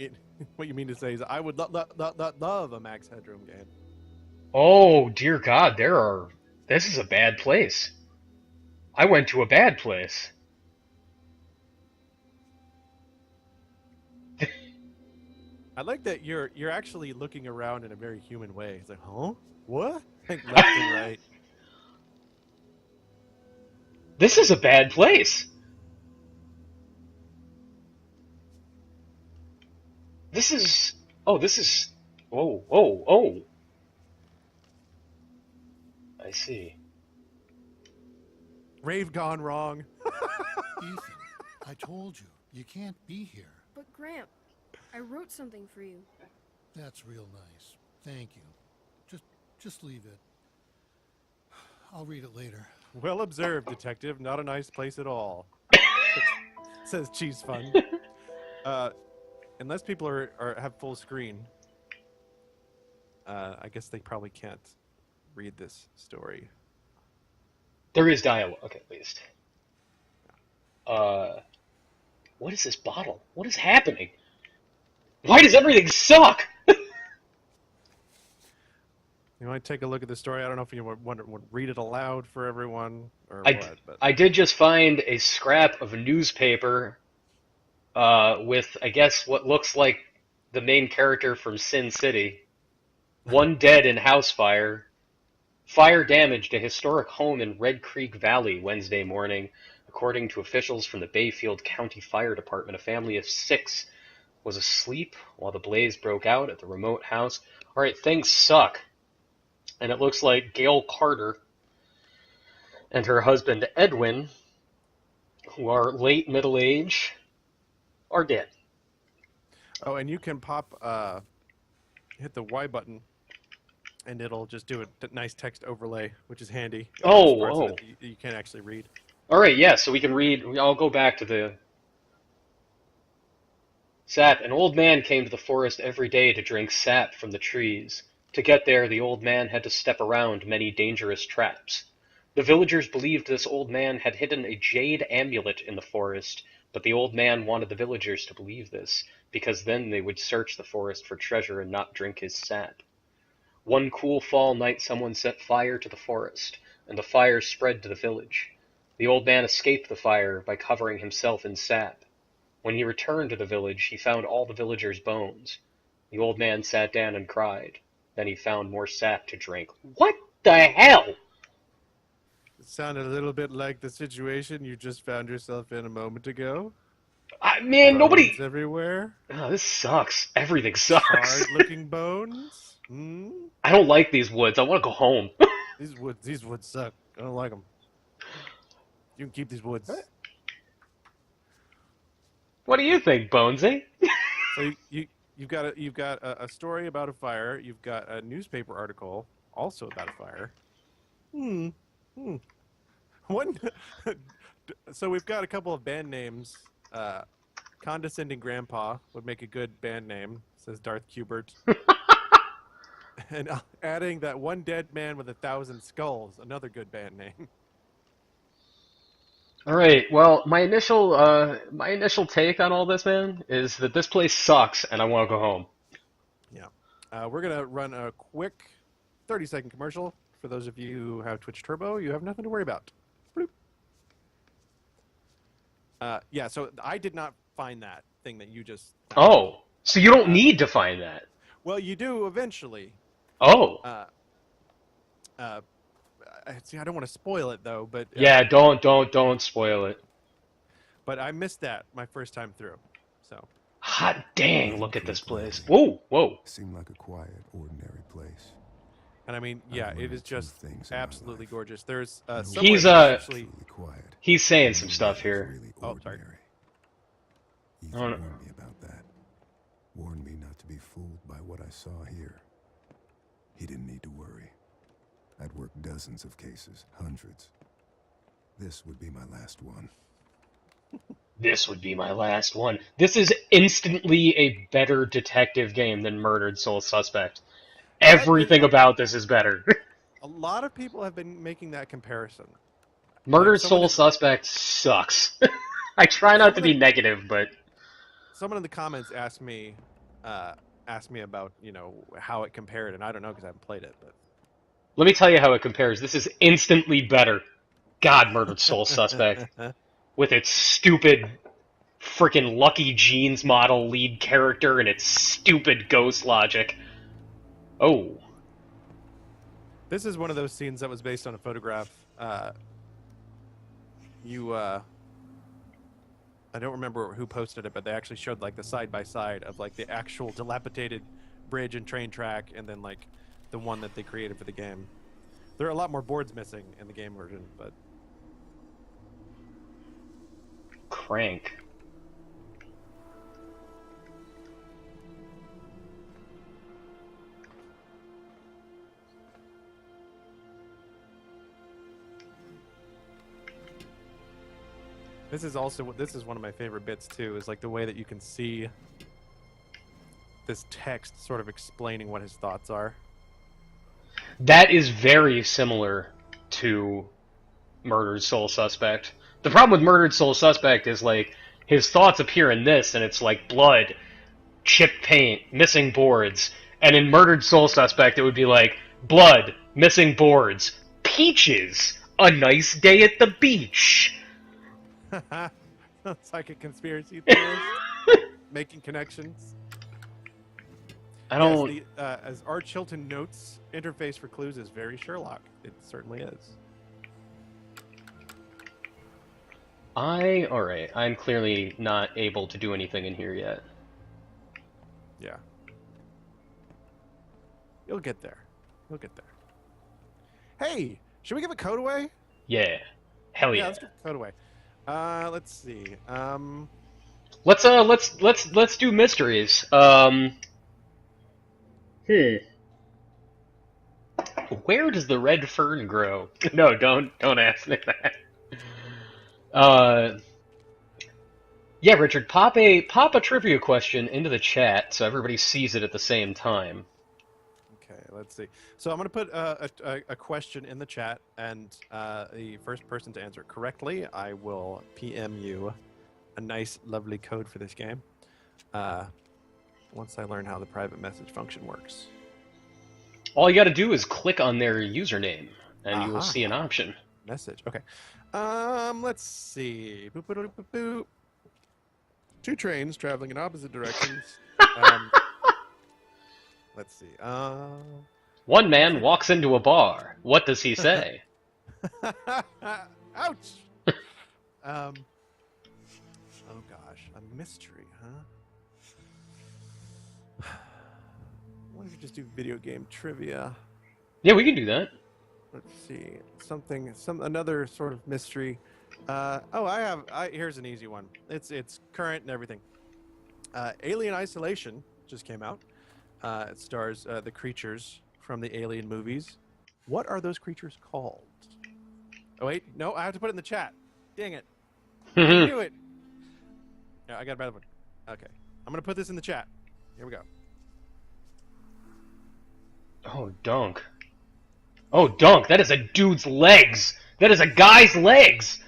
mean to say is I would love a Max Headroom game. Oh, dear God, this is a bad place. I went to a bad place. I like that you're actually looking around in a very human way. It's like, huh? What? Like left and right. This is a bad place. This is. Oh, this is. Oh. I see. Rave gone wrong. Ethan, I told you, you can't be here. But Gramp, I wrote something for you. That's real nice. Thank you. Just leave it. I'll read it later. Well observed, detective. Not a nice place at all. Says Cheese Fun. Unless people have full screen, I guess they probably can't read this story. There is dialogue, at least. What is this bottle? What is happening? Why does everything suck? You want to take a look at the story? I don't know if you want to read it aloud for everyone or I, what. But I did just find a scrap of a newspaper with, I guess, what looks like the main character from Sin City. One dead in house fire. Fire damaged a historic home in Red Creek Valley Wednesday morning. According to officials from the Bayfield County Fire Department, a family of 6 was asleep while the blaze broke out at the remote house. All right, things suck. And it looks like Gail Carter and her husband Edwin, who are late middle age, are dead. Oh, and you can hit the Y button, and it'll just do a nice text overlay, which is handy. There's parts of it that you can't actually read. All right, yeah, so we can read. I'll go back to the sap. An old man came to the forest every day to drink sap from the trees. To get there, the old man had to step around many dangerous traps. The villagers believed this old man had hidden a jade amulet in the forest, but the old man wanted the villagers to believe this, because then they would search the forest for treasure and not drink his sap. One cool fall night someone set fire to the forest, and the fire spread to the village. The old man escaped the fire by covering himself in sap. When he returned to the village, he found all the villagers' bones. The old man sat down and cried. Then he found more sap to drink. What the hell? It sounded a little bit like the situation you just found yourself in a moment ago. Man, nobody... Bones everywhere. Oh, this sucks. Everything sucks. Charred-looking bones. Hmm? I don't like these woods. I want to go home. These woods suck. I don't like them. You can keep these woods. What do you think, Bonesy? So you've got a story about a fire. You've got a newspaper article also about a fire. One. So we've got a couple of band names. Condescending Grandpa would make a good band name, says Darth Kubert. And adding that one dead man with 1,000 skulls, another good band name. All right. Well, my initial take on all this, man, is that this place sucks, and I want to go home. Yeah. We're gonna run a quick 30-second commercial for those of you who have Twitch Turbo. You have nothing to worry about. Bloop. Yeah. So I did not find that thing that you just found. Oh, so you don't need to find that. Well, you do eventually. Oh. See, I don't want to spoil it though, but Yeah, don't spoil it. But I missed that my first time through, so. Hot dang! Look at this place. Whoa, whoa. Seemed like a quiet, ordinary place. And I mean, yeah, it is just absolutely gorgeous. There's He's actually quiet. He's saying some stuff here. Really Oh, sorry. Ethan Oh, no. warned me about that. Warned me not to be fooled by what I saw here. He didn't need to worry. I'd worked dozens of cases, hundreds. This would be my last one. This would be my last one. This is instantly a better detective game than Murdered Soul Suspect. Everything about this is better. A lot of people have been making that comparison. Murdered Soul Suspect sucks. I try not to be negative, but someone in the comments asked me about, you know, how it compared, and I don't know because I haven't played it. But let me tell you how it compares. This is instantly better. God, Murdered Soul Suspect. With its stupid freaking Lucky Jeans model lead character and its stupid ghost logic. Oh. This is one of those scenes that was based on a photograph. I don't remember who posted it, but they actually showed like the side-by-side of like the actual dilapidated bridge and train track and then like the one that they created for the game. There are a lot more boards missing in the game version, but... Crank. This is one of my favorite bits too, is like the way that you can see this text sort of explaining what his thoughts are. That is very similar to Murdered Soul Suspect. The problem with Murdered Soul Suspect is like his thoughts appear in this and it's like blood, chipped paint, missing boards. And in Murdered Soul Suspect it would be like blood, missing boards, peaches, a nice day at the beach. It's like a conspiracy theorist making connections. I Yes, don't. the as R. Chilton notes, interface for clues is very Sherlock. It certainly is. All right. I'm clearly not able to do anything in here yet. Yeah. You'll get there. You'll get there. Hey, should we give a code away? Yeah. Hell Yeah, yeah. let's give a code away. Let's see. Let's do mysteries. Hmm. Where does the red fern grow? No, don't ask me that. Uh, yeah, Richard, pop a trivia question into the chat so everybody sees it at the same time. Okay, let's see. So I'm going to put a question in the chat, and the first person to answer it correctly, I will PM you a nice, lovely code for this game. Once I learn how the private message function works. All you got to do is click on their username, and you will Aha. see an option. Message. Okay. Let's see. Boop, boop, boop, boop, boop. 2 trains traveling in opposite directions. Let's see. One man walks into a bar. What does he say? Ouch. Oh gosh, a mystery, huh? Why don't you just do video game trivia? Yeah, we can do that. Let's see. Another sort of mystery. Here's an easy one. It's current and everything. Alien Isolation just came out. It stars the creatures from the Alien movies. What are those creatures called? Oh wait, no, I have to put it in the chat. Dang it. I knew it. No, I got a bad one. Okay. I'm gonna put this in the chat. Here we go. Oh, dunk. Oh, dunk. That is a dude's legs. That is a guy's legs.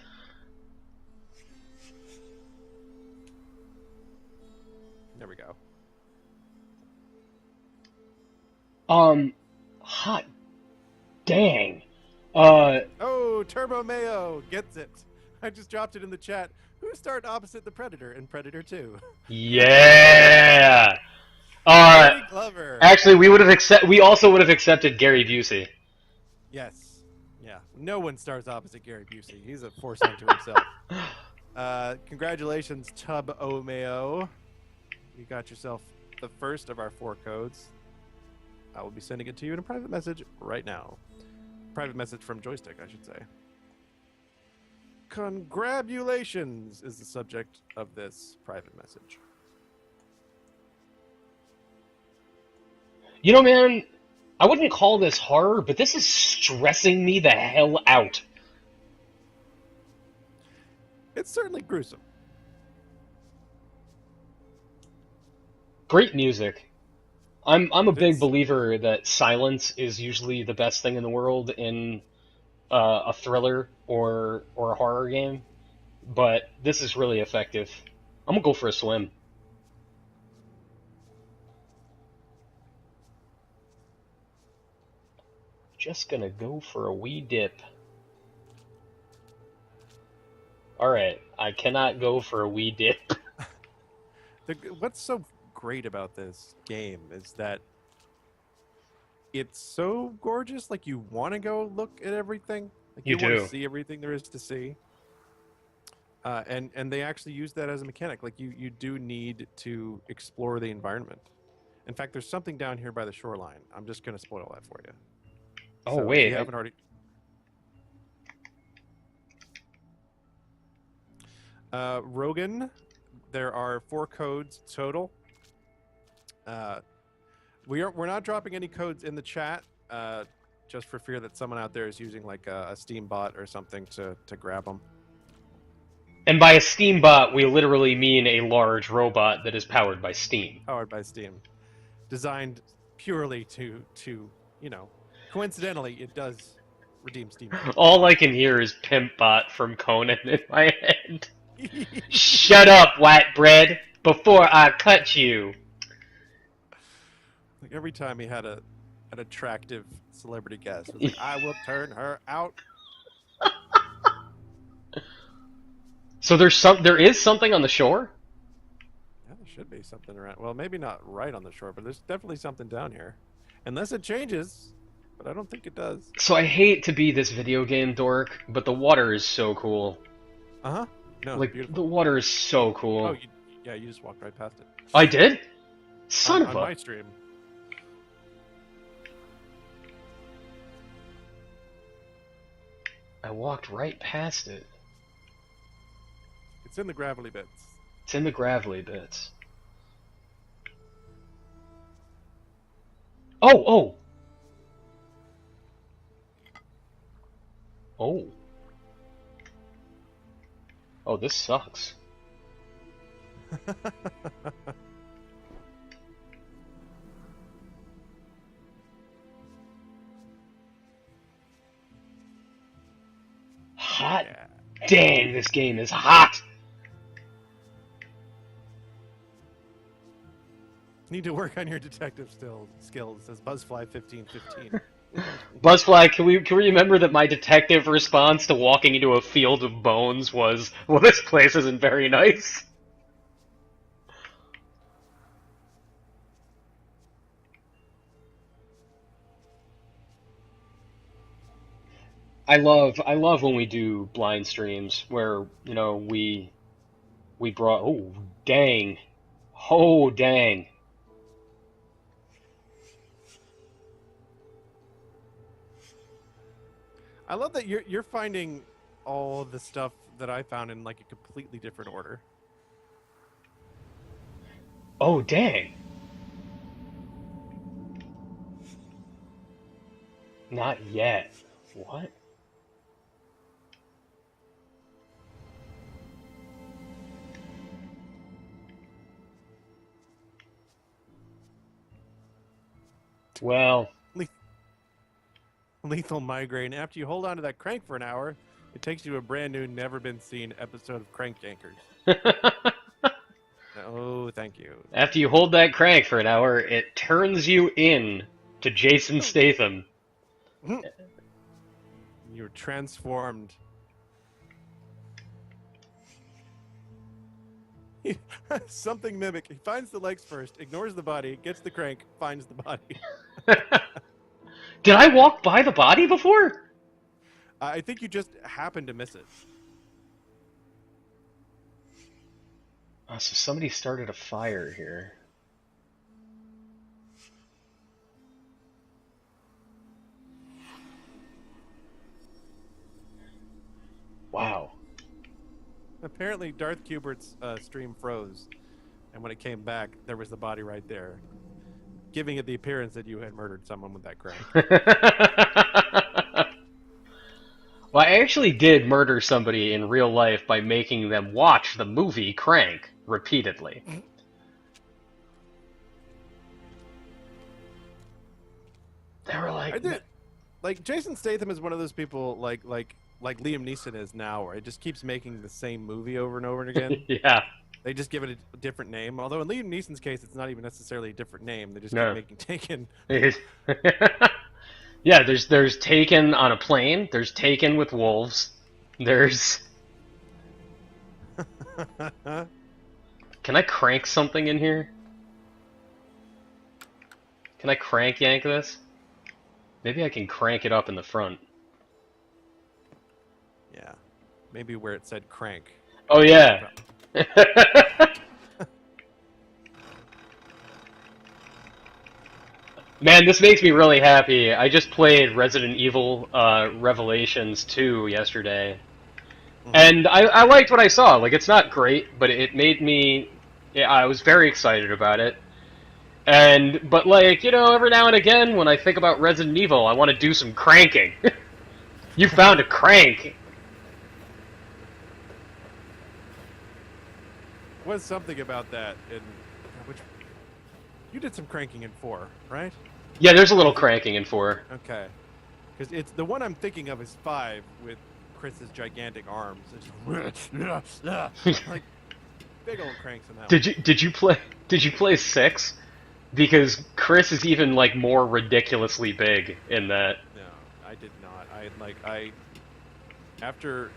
There we go. Hot dang. Oh, Turbo Mayo gets it. I just dropped it in the chat. Who starred opposite the Predator in Predator 2? Yeah. Danny Glover. Actually, we also would have accepted Gary Busey. Yes. Yeah. No one stars opposite Gary Busey. He's a force unto himself. Congratulations, Tub O Mayo. You got yourself the first of our 4 codes. I will be sending it to you in a private message right now. Private message from Joystiq, I should say. Congratulations is the subject of this private message. You know, man, I wouldn't call this horror, but this is stressing me the hell out. It's certainly gruesome. Great music. I'm a big believer that silence is usually the best thing in the world in a thriller or a horror game, but this is really effective. I'm gonna go for a swim. Just gonna go for a wee dip. Alright, I cannot go for a wee dip. What's so great about this game is that it's so gorgeous. Like, you want to go look at everything. Like, You want do. to see everything there is to see. And they actually use that as a mechanic. Like, you do need to explore the environment. In fact, there's something down here by the shoreline. I'm just going to spoil that for you. Oh, So if wait. you haven't already. Rogan, there are 4 codes total. We're not dropping any codes in the chat, just for fear that someone out there is using like a Steam bot or something to grab them. And by a Steam bot, we literally mean a large robot that is powered by Steam. Powered by Steam, designed purely to coincidentally, it does redeem Steam. All I can hear is Pimp Bot from Conan in my head. Shut up, white bread, before I cut you. Like, every time he had an attractive celebrity guest, it was like, I will turn her out. So there is something on the shore? Yeah, there Should be something around. Well, maybe not right on the shore, but there's definitely something down here. Unless it changes, but I don't think it does. So I hate to be this video game dork, but the water is so cool. Uh-huh. No, it's Like, the beautiful. water is so Oh, cool. yeah, you just walked right past it. I did? Son of On a... my stream. I walked right past it. It's in the gravelly bits. It's in the gravelly bits. Oh, oh! Oh. Oh, this sucks. Hot Yeah. dang, this game is hot! Need to work on your detective skills, says Buzzfly1515. Buzzfly, can we remember that my detective response to walking into a field of bones was, well, this place isn't very nice? I love when we do blind streams where, you know, we brought, oh dang. Oh dang. I love that you're finding all the stuff that I found in like a completely different order. Oh dang. Not yet. What? Well, Lethal migraine. After you hold on to that crank for an hour, it takes you to a brand new, never been seen episode of Crank Yankers. Oh, thank you. after you hold that crank for an hour, it turns you in to Jason Statham. You're transformed. Something mimic. He finds the legs first, ignores the body, gets the crank, finds the body. Did I walk by the body before? I think you just happened to miss it. Oh, so somebody started a fire here. Wow. Apparently, Darth Kubert's stream froze, and when it came back, there was the body right there, giving it the appearance that you had murdered someone with that crank. Well, I actually did murder somebody in real life by making them watch the movie Crank repeatedly. They were Like Jason Statham is one of those people like Liam Neeson is now, where it just keeps making the same movie over and over again. yeah. They just give it a different name. Although in Liam Neeson's case, it's not even necessarily a different name. They just No. keep making Taken. Yeah, there's Taken on a plane, there's Taken with wolves, there's... Can I crank something in here? Can I crank yank this? Maybe I can crank it up in the front. Yeah, maybe where it said crank. Oh yeah. Man, this makes me really happy. I just played Resident Evil Revelations 2 yesterday. And I liked what I saw. Like, it's not great, but it made me... Yeah, I was very excited about it. But like, you know, every now and again, when I think about Resident Evil, I want to do some cranking. You found a crank. Was something about that in which you did some cranking in 4, right? Yeah, there's a little cranking in 4. Okay, because it's the one I'm thinking of is 5 with Chris's gigantic arms. It's like big old cranks in that. Did you play 6? Because Chris is even like more ridiculously big in that. No, I did not. I after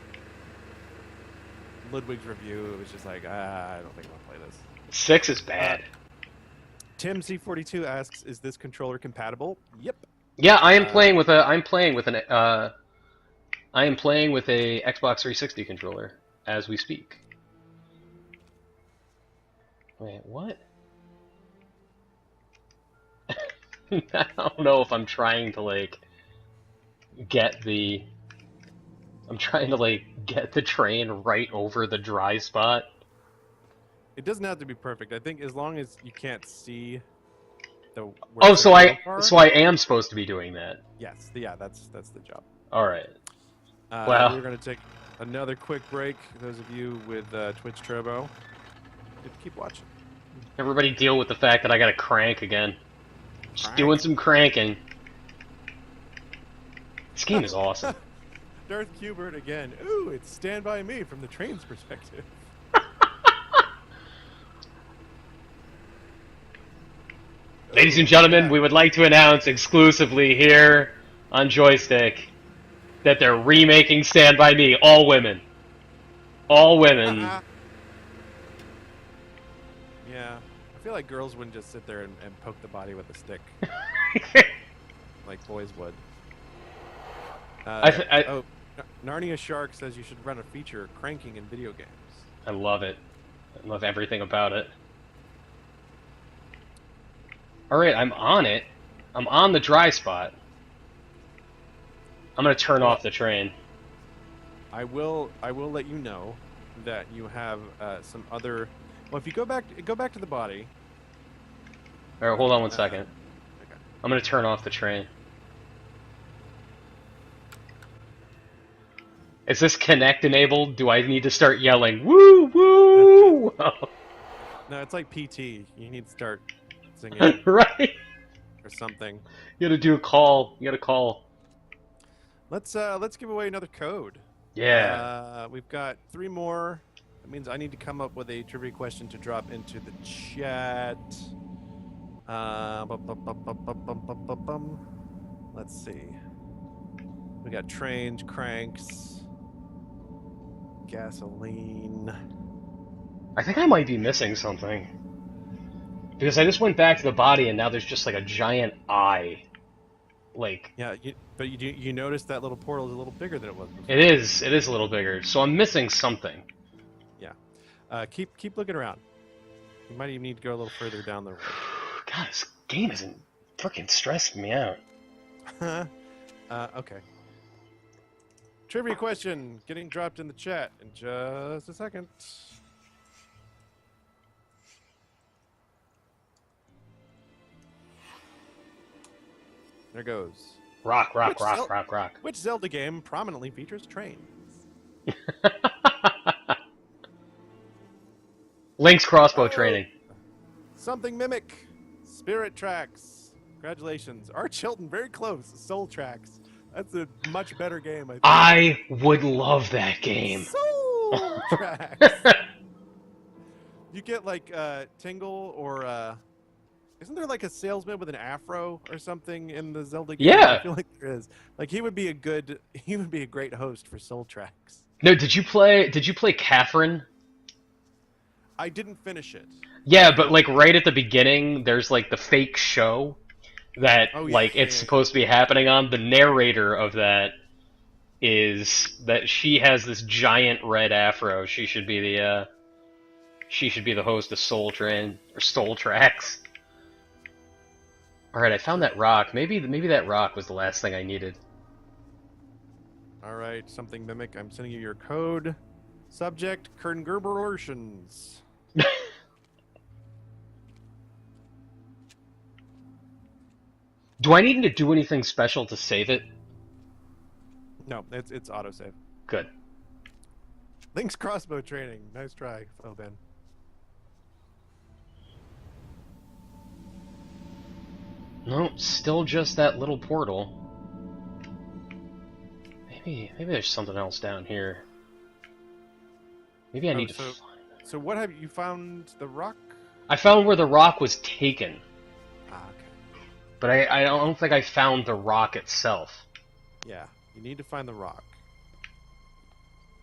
Ludwig's review, it was just like, I don't think I'll play this. 6 is bad. Tim C42 asks, "Is this controller compatible?" Yep. Yeah, I am playing with a. I'm playing with an. I am playing with a Xbox 360 controller as we speak. Wait, what? I don't know if I'm trying to like get the. I'm trying to like get the train right over the dry spot. It doesn't have to be perfect. I think as long as you can't see the where Oh, certain rails are. so I am supposed to be doing that. Yes, yeah, that's the job. All right. We're Well, going to take another quick break. Those of you with Twitch Turbo, keep watching. everybody deal with the fact that I got to crank again. Just Crank. doing some cranking. This game is awesome. Darth Kubert again. Ooh, it's Stand By Me from the train's perspective. Ladies and gentlemen, we would like to announce exclusively here on Joystiq that they're remaking Stand By Me, all women. All women. Yeah, I feel like girls wouldn't just sit there and poke the body with a stick like boys would. Narnia Shark says you should run a feature cranking in video games. I love it. I love everything about it. Alright, I'm on it. I'm on the dry spot. I'm gonna turn off the train. I will let you know that you have some other. Well, if you go back to the body. Alright, hold on one second. Okay. I'm gonna turn off the train. Is this Connect enabled? Do I need to start yelling, woo, woo? No, it's like PT. You need to start singing Right? or something. You gotta do a call. You gotta call. Let's give away another code. Yeah. We've got 3 more. That means I need to come up with a trivia question to drop into the chat. Let's see. We got trains, cranks, gasoline. I think I might be missing something. Because I just went back to the body and now there's just like a giant eye. Like... Yeah, but you notice that little portal is a little bigger than it was before. It is a little bigger. So I'm missing something. Yeah. Keep looking around. You might even need to go a little further down the road. God, this game isn't freaking stressing me out. Okay. Trivia question getting dropped in the chat in just a second. There goes. Rock. Which Zelda game prominently features trains? Link's crossbow training. Something Mimic. Spirit Tracks. Congratulations. Art Chilton, very close. Soul Tracks. That's a much better game, I think. I would love that game. Soul Tracks. You get like Tingle or isn't there like a salesman with an afro or something in the Zelda game? Yeah. I feel like there is. Like he would be a great host for Soul Tracks. No, did you play Catherine? I didn't finish it. Yeah, but like right at the beginning, there's like the fake show that it's supposed to be happening on. The narrator of that is that she has this giant red afro. She should be the host of Soul Train or Soul Tracks. All right, I found that rock. Maybe that rock was the last thing I needed. All right, something Mimic. I'm sending you your code. Subject: Kerngerberlurtions. Do I need to do anything special to save it? No, it's autosave. Good. Link's crossbow training. Nice try, oh Ben. No, still just that little portal. Maybe there's something else down here. Maybe I need to find it. So what have you found? The rock? I found where the rock was taken. Ah, okay. But I don't think I found the rock itself. Yeah, you need to find the rock.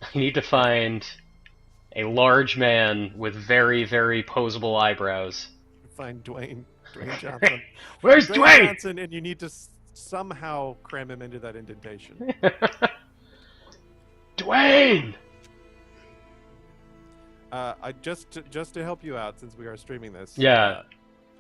I need to find A large man with very, very posable eyebrows. Find Dwayne Johnson. Where's Dwayne Dwayne? Johnson, and you need to somehow cram him into that indentation. Dwayne! I just to help you out, since we are streaming this. Yeah.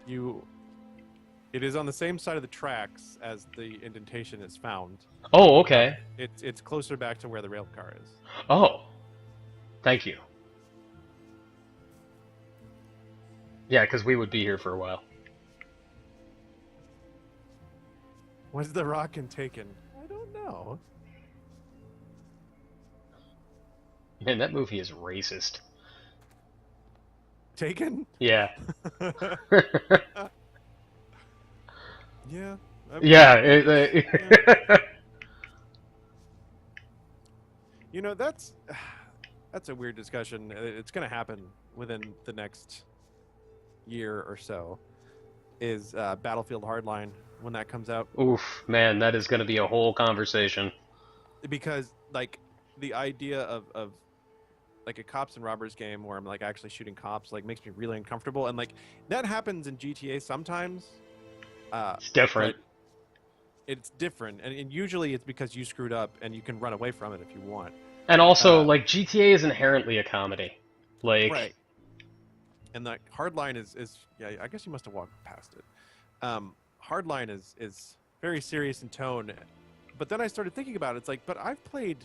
It is on the same side of the tracks as the indentation is found. Oh, okay. It's closer back to where the rail car is. Oh. Thank you. Yeah, because we would be here for a while. Was the rock in Taken? I don't know. Man, that movie is racist. Taken? Yeah. Yeah. Yeah. You know, that's a weird discussion. It's going to happen within the next year or so. Is Battlefield Hardline when that comes out? Oof, man, that is going to be a whole conversation. Because like the idea of like a cops and robbers game where I'm like actually shooting cops like makes me really uncomfortable, and like that happens in GTA sometimes. It's different. It's different, and usually it's because you screwed up and you can run away from it if you want. And also, like, GTA is inherently a comedy. Like, right. And the Hardline is yeah, I guess you must have walked past it. Hardline is very serious in tone, but then I started thinking about it. It's like, but I've played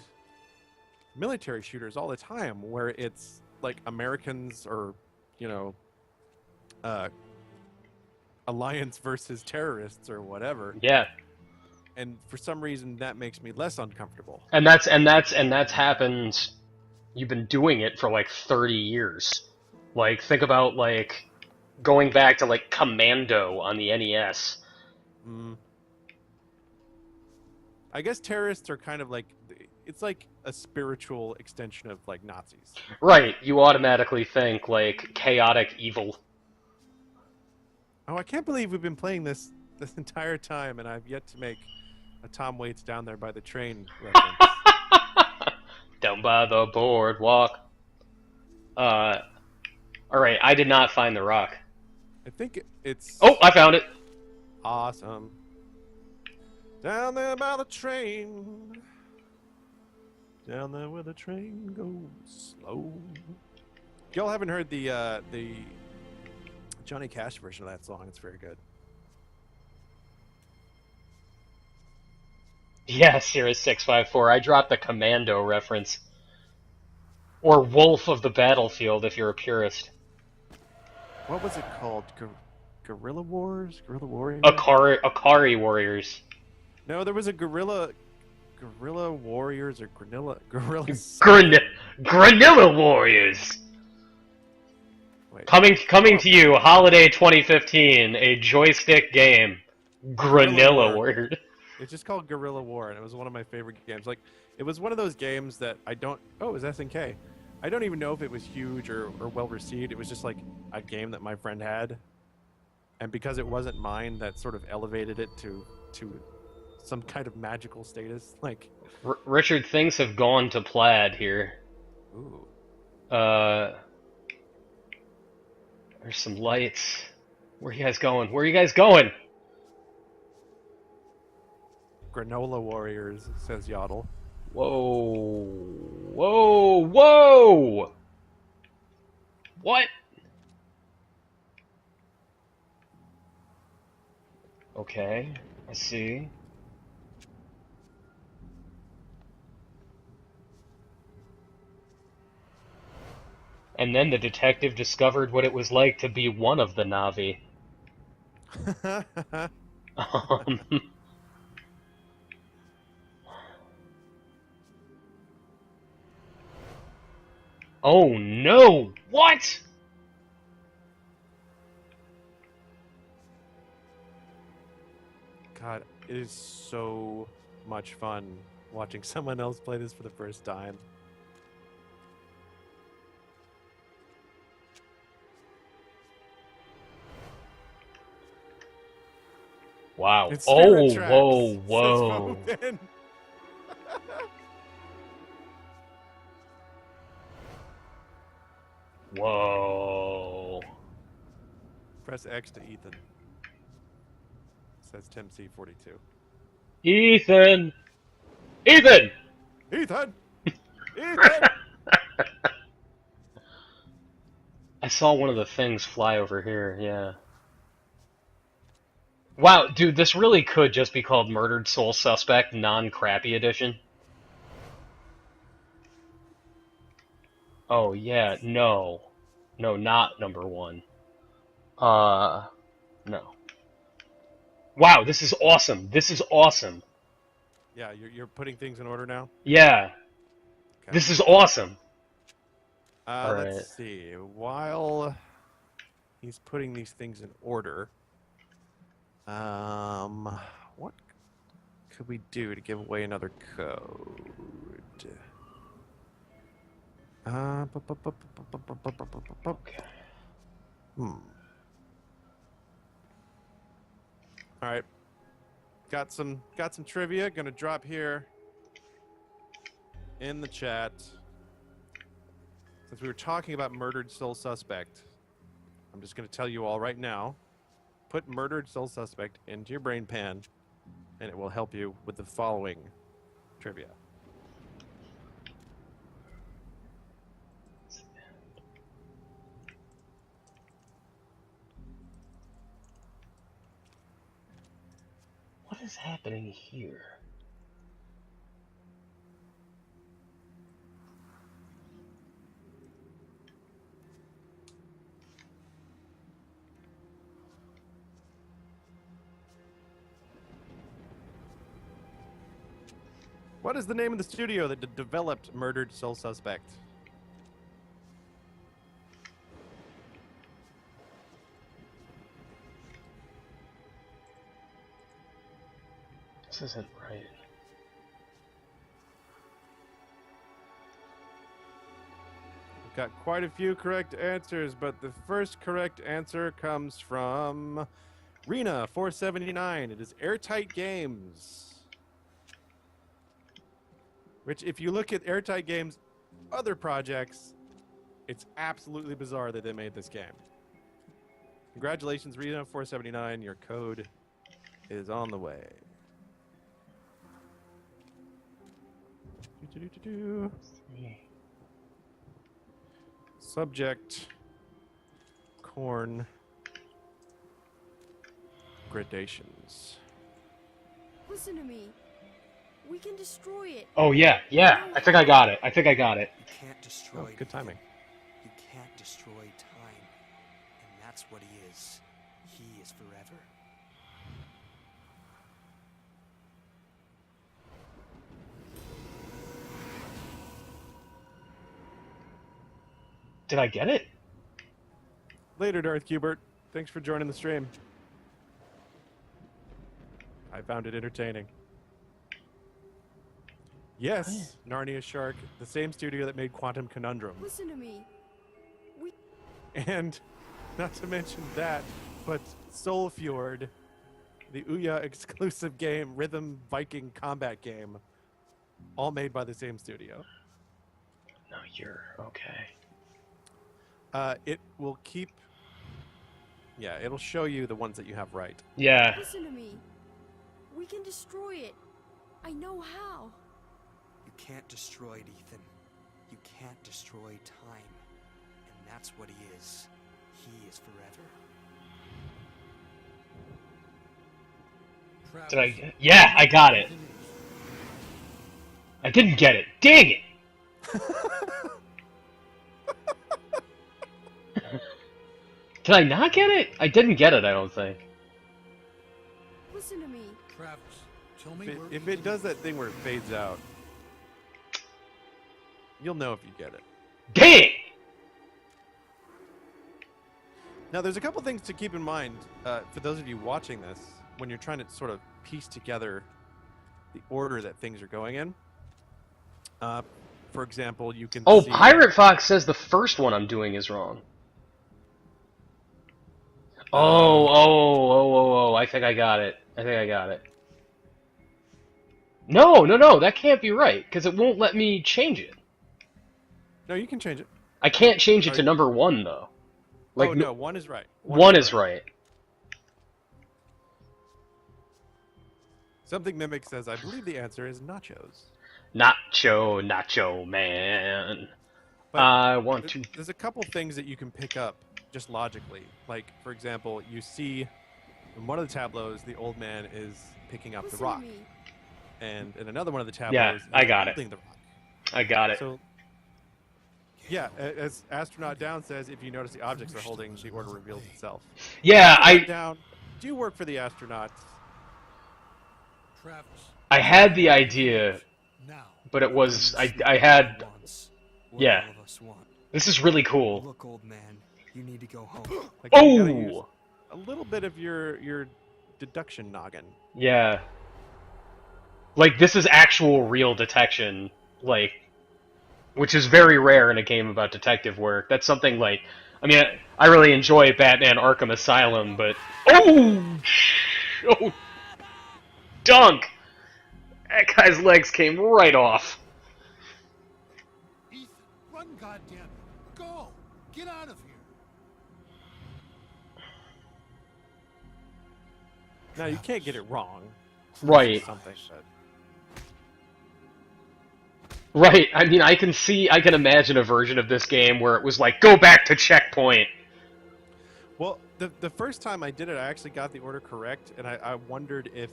military shooters all the time where it's like Americans or, you know, alliance versus terrorists or whatever. yeah. And for some reason that makes me less uncomfortable. And that's happened. You've been doing it for like 30 years. Like, think about like going back to like Commando on the NES. I guess terrorists are kind of like, it's like a spiritual extension of like Nazis. Right, you automatically think like chaotic evil. Oh, I can't believe we've been playing this entire time and I've yet to make a Tom Waits Down There by the Train reference. Down by the boardwalk. Alright, I did not find the rock. I think it's... Oh, I found it! Awesome. Down there by the train. Down there where the train goes slow. Y'all haven't heard the Johnny Cash version of that song. It's very good. Yeah, Sirius654, I dropped the Commando reference. Or Wolf of the Battlefield, if you're a purist. What was it called? Guerrilla Wars? Guerrilla Warriors? Akari Warriors. No, there was a Guerrilla Warriors or Guerrilla... Granilla Warriors! Wait. Coming to you, Holiday 2015, a joystick game. Granilla Warriors. It's just called Guerrilla War, and it was one of my favorite games. Like, it was one of those games that I don't... Oh, it was SNK. I don't even know if it was huge or well received. It was just like a game that my friend had, and because it wasn't mine, that sort of elevated it to some kind of magical status. Like, Richard, things have gone to plaid here. ooh, There's some lights. Where are you guys going? Where are you guys going? Granola Warriors, says Yaddle. Whoa. Whoa. Whoa! What? Okay, I see. And then the detective discovered what it was like to be one of the Na'vi. Um, oh no! What? God, it is so much fun watching someone else play this for the first time. Wow. It's Oh, Spirit Tracks, whoa, says whoa. Foden. Whoa. Press X to Ethan. Says Tim C42. Ethan! Ethan! Ethan! Ethan! I saw one of the things fly over here, yeah. Wow, dude, this really could just be called Murdered Soul Suspect Non-Crappy Edition. Oh, yeah, no. No, not number one. No. Wow, this is awesome. This is awesome. Yeah, you're putting things in order now? Yeah, Okay. this is awesome. Let's Alright. see. While he's putting these things in order, what could we do to give away another code? Okay. All right. Got some trivia. Gonna drop here in the chat. Since we were talking about Murdered Soul Suspect, I'm just gonna tell you all right now. Put Murdered Soul Suspect into your brain pan, and it will help you with the following trivia. What is happening here? What is the name of the studio that developed Murdered Soul Suspect? This isn't right. We've got quite a few correct answers, but the first correct answer comes from Rena479. It is Airtight Games. Which, if you look at Airtight Games' other projects, it's absolutely bizarre that they made this game. Congratulations, Rena479. Your code is on the way. Subject, corn, gradations. Listen to me. We can destroy it. Oh, yeah, yeah. I think I got it. I think I got it. You can't destroy Oh, good timing. You can't destroy time. And that's what he is. He is forever. Did I get it? Later, Darth Cubert. Thanks for joining the stream. I found it entertaining. Yes, Narnia Shark, the same studio that made Quantum Conundrum. Listen to me. We And not to mention that, but Soul Fjord, the Ouya exclusive game, rhythm Viking combat game, all made by the same studio. No, you're okay. It will keep... Yeah, it'll show you the ones that you have right. Yeah. listen to me. We can destroy it. I know how. You can't destroy it, Ethan. You can't destroy time. And that's what he is. He is forever. Travis, Did I? Yeah, I got it. I didn't get it. Dang it! Did I not get it? I didn't get it, I don't think. Listen to me. Travis, tell me where If it does that thing where it fades out, you'll know if you get it. Dang! Now, there's a couple things to keep in mind for those of you watching this when you're trying to sort of piece together the order that things are going in. For example, you can Oh, see... Pirate Fox says the first one I'm doing is wrong. Oh, I think I got it. I think I got it. No, that can't be right, because it won't let me change it. No, you can change it. I can't change it to Are- number 1 though. Like oh no, 1 is right. one is right. Something Mimic says, I believe the answer is nachos. Nacho man. But I want to. there's a couple things that you can pick up just logically. Like, for example, you see in one of the tableaus, the old man is picking up the Listen rock. to me. And in another one of the Yeah, tableaus, I he's got it. holding the rock. I got it. So, yeah, as Astronaut Down says, if you notice the objects they're holding, the order reveals itself. Yeah, Astronaut Down, do you work for the astronauts? Travis. I had the idea, Now. but it was Please, I had. wants what Yeah. all of us want. This is really cool. Look, old man, you need to go home. Like, you gotta use Oh, a little bit of your deduction noggin. yeah. Like this is actual real detection, like, which is very rare in a game about detective work. That's something like, I mean, I really enjoy Batman Arkham Asylum, but oh, dunk! That guy's legs came right off. Ethan, run, goddamn! Go! Get out of here! Now, you can't get it wrong. Right. Something, but... Right, I mean, I can imagine a version of this game where it was like, go back to checkpoint. Well, the first time I did it, I actually got the order correct, and I wondered if,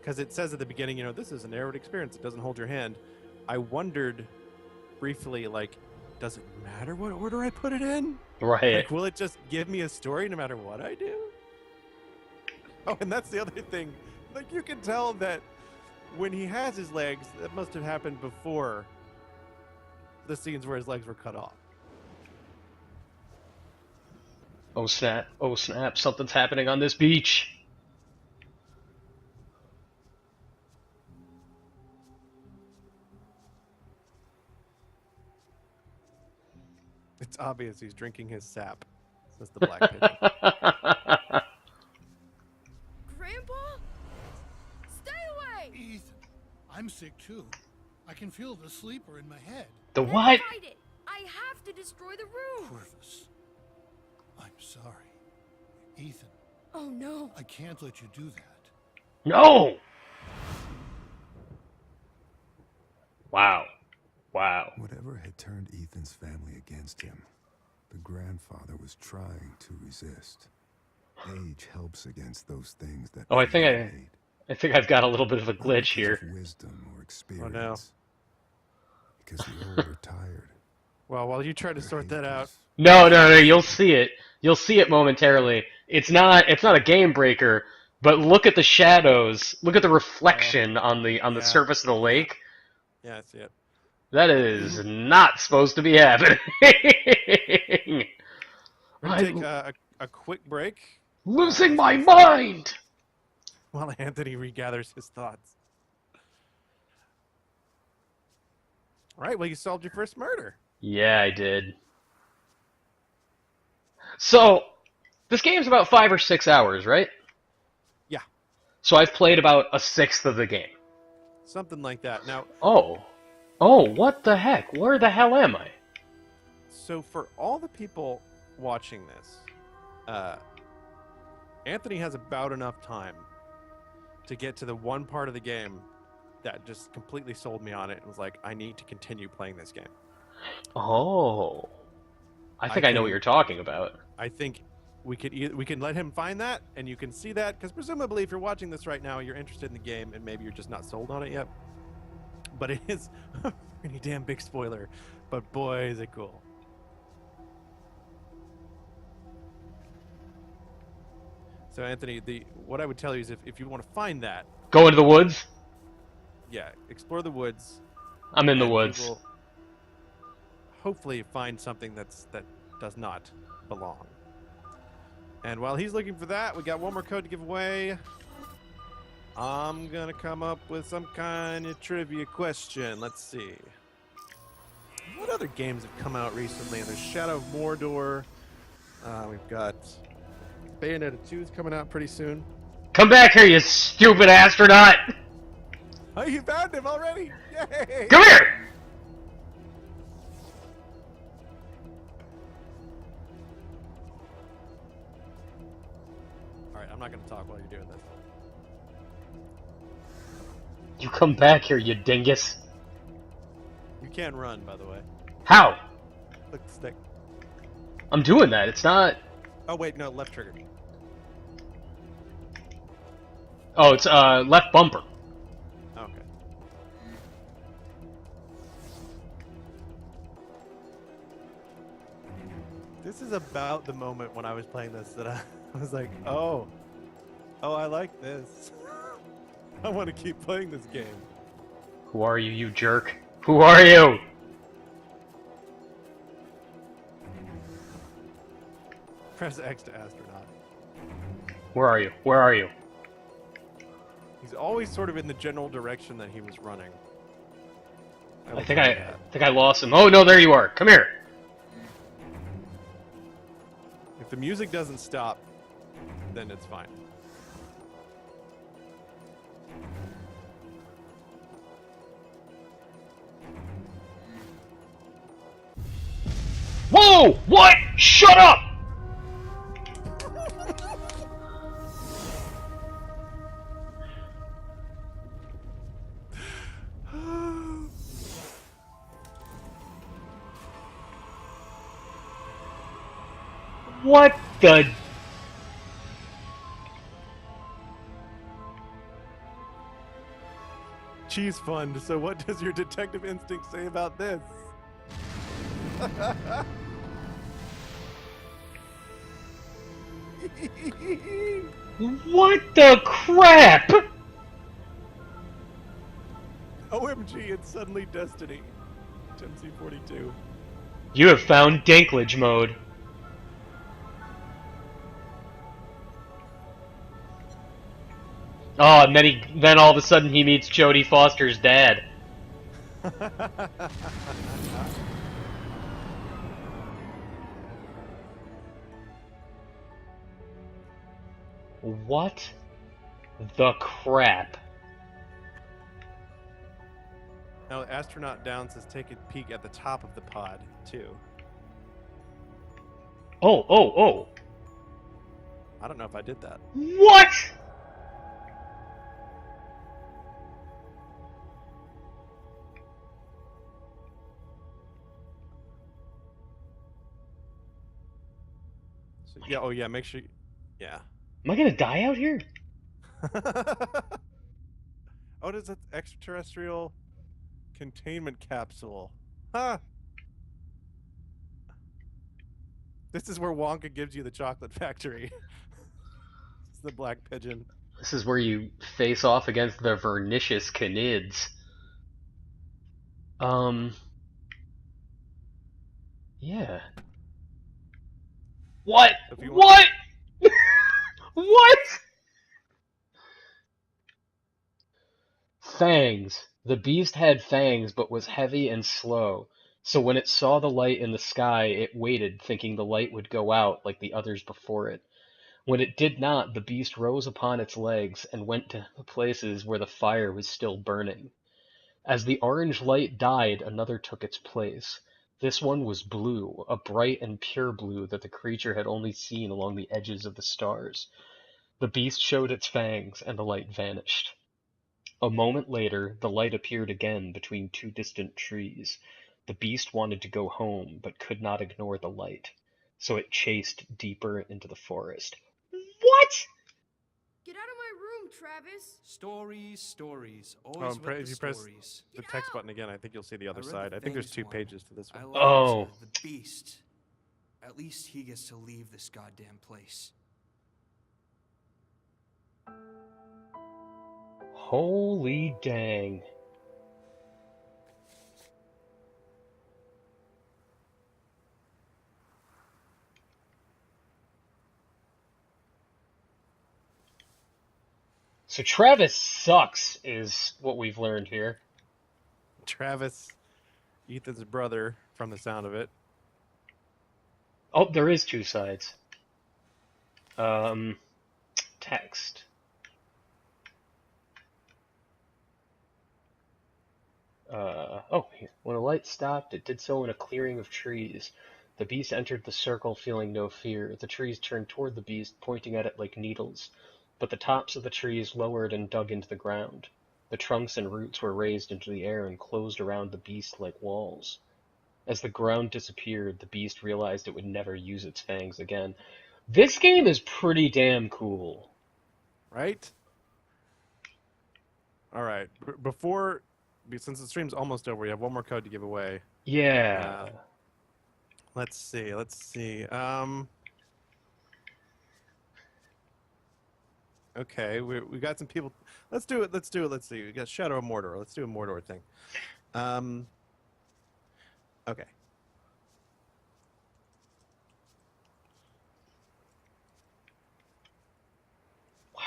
because it says at the beginning, you know, this is a narrowed experience, it doesn't hold your hand. I wondered briefly, like, does it matter what order I put it in? Right. Like, will it just give me a story no matter what I do? Oh, and that's the other thing. Like, you can tell that when he has his legs, that must have happened before the scenes where his legs were cut off. Oh snap, something's happening on this beach. It's obvious he's drinking his sap, says the Black Pigeon. Grandpa? Stay away! Ethan, I'm sick too. I can feel the sleeper in my head. The Then what? Fight it. I have to destroy the room. Corvus, I'm sorry. Ethan, Oh no. I can't let you do that. No! Wow. Wow. Whatever had turned Ethan's family against him, the grandfather was trying to resist. Age helps against those things that Oh, I think hate. I think I've got a little bit of a Not glitch because here. of wisdom or experience. Oh, no. Because the old are tired. Well, while you try to Their sort that hate out, is- No, you'll see it. You'll see it momentarily. It's not a game breaker, but look at the shadows. Look at the reflection on the yeah. surface of the lake. yeah, I see it. That is not supposed to be happening. We're gonna take a quick break Losing my mind. while Anthony regathers his thoughts. All right, well, you solved your first murder. Yeah, I did. So, this game's about 5 or 6 hours, right? Yeah. So I've played about a sixth of the game. Something like that. Now, Oh, what the heck? Where the hell am I? so for all the people watching this, Anthony has about enough time to get to the one part of the game that just completely sold me on it and was like, I need to continue playing this game. Oh. I think I know what you're talking about. I think we can let him find that, and you can see that, because presumably if you're watching this right now, you're interested in the game, and maybe you're just not sold on it yet. But it is a pretty damn big spoiler. But boy, is it cool. So Anthony, what I would tell you is if you want to find that, Go into the woods? yeah, explore the woods. I'm in the and you woods. will hopefully find something that does not belong. And while he's looking for that, we got one more code to give away. I'm gonna come up with some kind of trivia question. Let's see. What other games have come out recently? There's Shadow of Mordor. We've got Bayonetta 2 is coming out pretty soon. Come back here, you stupid astronaut! Oh, you found him already! Yay! Come here! come back here, you dingus. You can run, by the way. How? Click the stick. I'm doing that. It's not... Oh wait, no, left trigger. Oh, it's left bumper. Okay. This is about the moment when I was playing this that I was like, oh, I like this. I want to keep playing this game. Who are you, you jerk? Who are you? Press X to astronaut. Where are you? Where are you? He's always sort of in the general direction that he was running. I think I lost him. Oh no, there you are. Come here. If the music doesn't stop, then it's fine. Whoa! What? Shut up! What the... Cheese fund. So what does your detective instinct say about this? What the crap? OMG, it's suddenly Destiny. MC42. You have found Dinklage mode. Oh, and then all of a sudden he meets Jodie Foster's dad. What the crap? Now, Astronaut Down says take a peek at the top of the pod, too. Oh. I don't know if I did that. What? So, yeah, oh yeah, make sure yeah. Am I gonna die out here? Oh, it is an extraterrestrial containment capsule. Huh. This is where Wonka gives you the chocolate factory. It's the black pigeon. This is where you face off against the Vernicious Canids. Yeah. What? What? What? Fangs. The beast had fangs but was heavy and slow. So when it saw the light in the sky, it waited, thinking the light would go out like the others before it. When it did not, the beast rose upon its legs and went to the places where the fire was still burning. As the orange light died, another took its place. This one was blue, a bright and pure blue that the creature had only seen along the edges of the stars. The beast showed its fangs, and the light vanished. A moment later, the light appeared again between two distant trees. The beast wanted to go home, but could not ignore the light. So it chased deeper into the forest. What? Get out of my room, Travis! Stories. Oh, Always and with if the you press stories. the text button again, I think you'll see the other I read side. the I think there's Fangs two one. pages to this I one. liked Oh. the beast. At least he gets to leave this goddamn place. Holy dang. So Travis sucks, is what we've learned here. Travis, Ethan's brother, from the sound of it. Oh, there is two sides. Text. Here. When the light stopped, it did so in a clearing of trees. The beast entered the circle, feeling no fear. The trees turned toward the beast, pointing at it like needles. But the tops of the trees lowered and dug into the ground. The trunks and roots were raised into the air and closed around the beast like walls. As the ground disappeared, the beast realized it would never use its fangs again. This game is pretty damn cool. Right? All right. Since the stream's almost over, we have one more code to give away. Yeah. Let's see. Okay, we got some people. Let's do it. Let's see. We got Shadow of Mordor. Let's do a Mordor thing. Okay. Wow.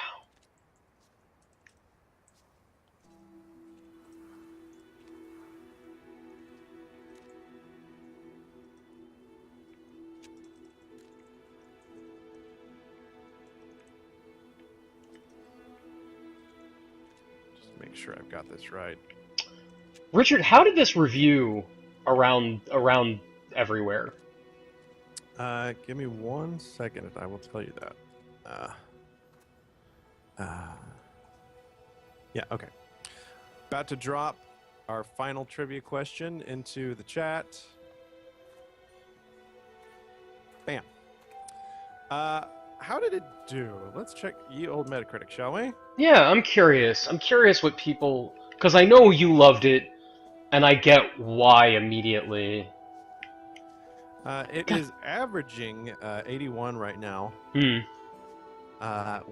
Just make sure I've got this right. Richard, how did this review around everywhere? Give me 1 second, and I will tell you that. Yeah. Okay. About to drop our final trivia question into the chat. Bam. How did it do? Let's check ye old Metacritic, shall we? Yeah, I'm curious. I'm curious what people, because I know you loved it, and I get why immediately. It is averaging 81 right now,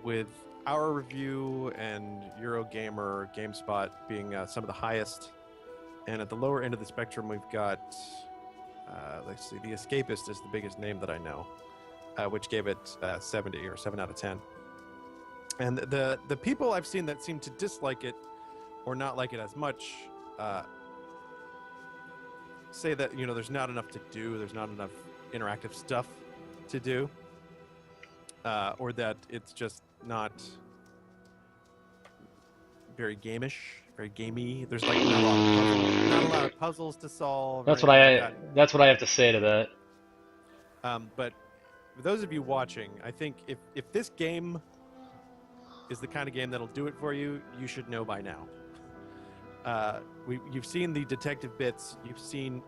with our review and Eurogamer, GameSpot being some of the highest. And at the lower end of the spectrum, we've got, let's see, The Escapist is the biggest name that I know, which gave it 70 or 7 out of 10. And the people I've seen that seem to dislike it or not like it as much say that, you know, there's not enough to do, there's not enough interactive stuff to do, or that it's just not very gamish, very gamey. There's like not a lot of puzzles to solve. That's or what anything I. like that. That's what I have to say to that. But for those of you watching, I think if this game is the kind of game that'll do it for you, you should know by now. You've seen the detective bits. You've seen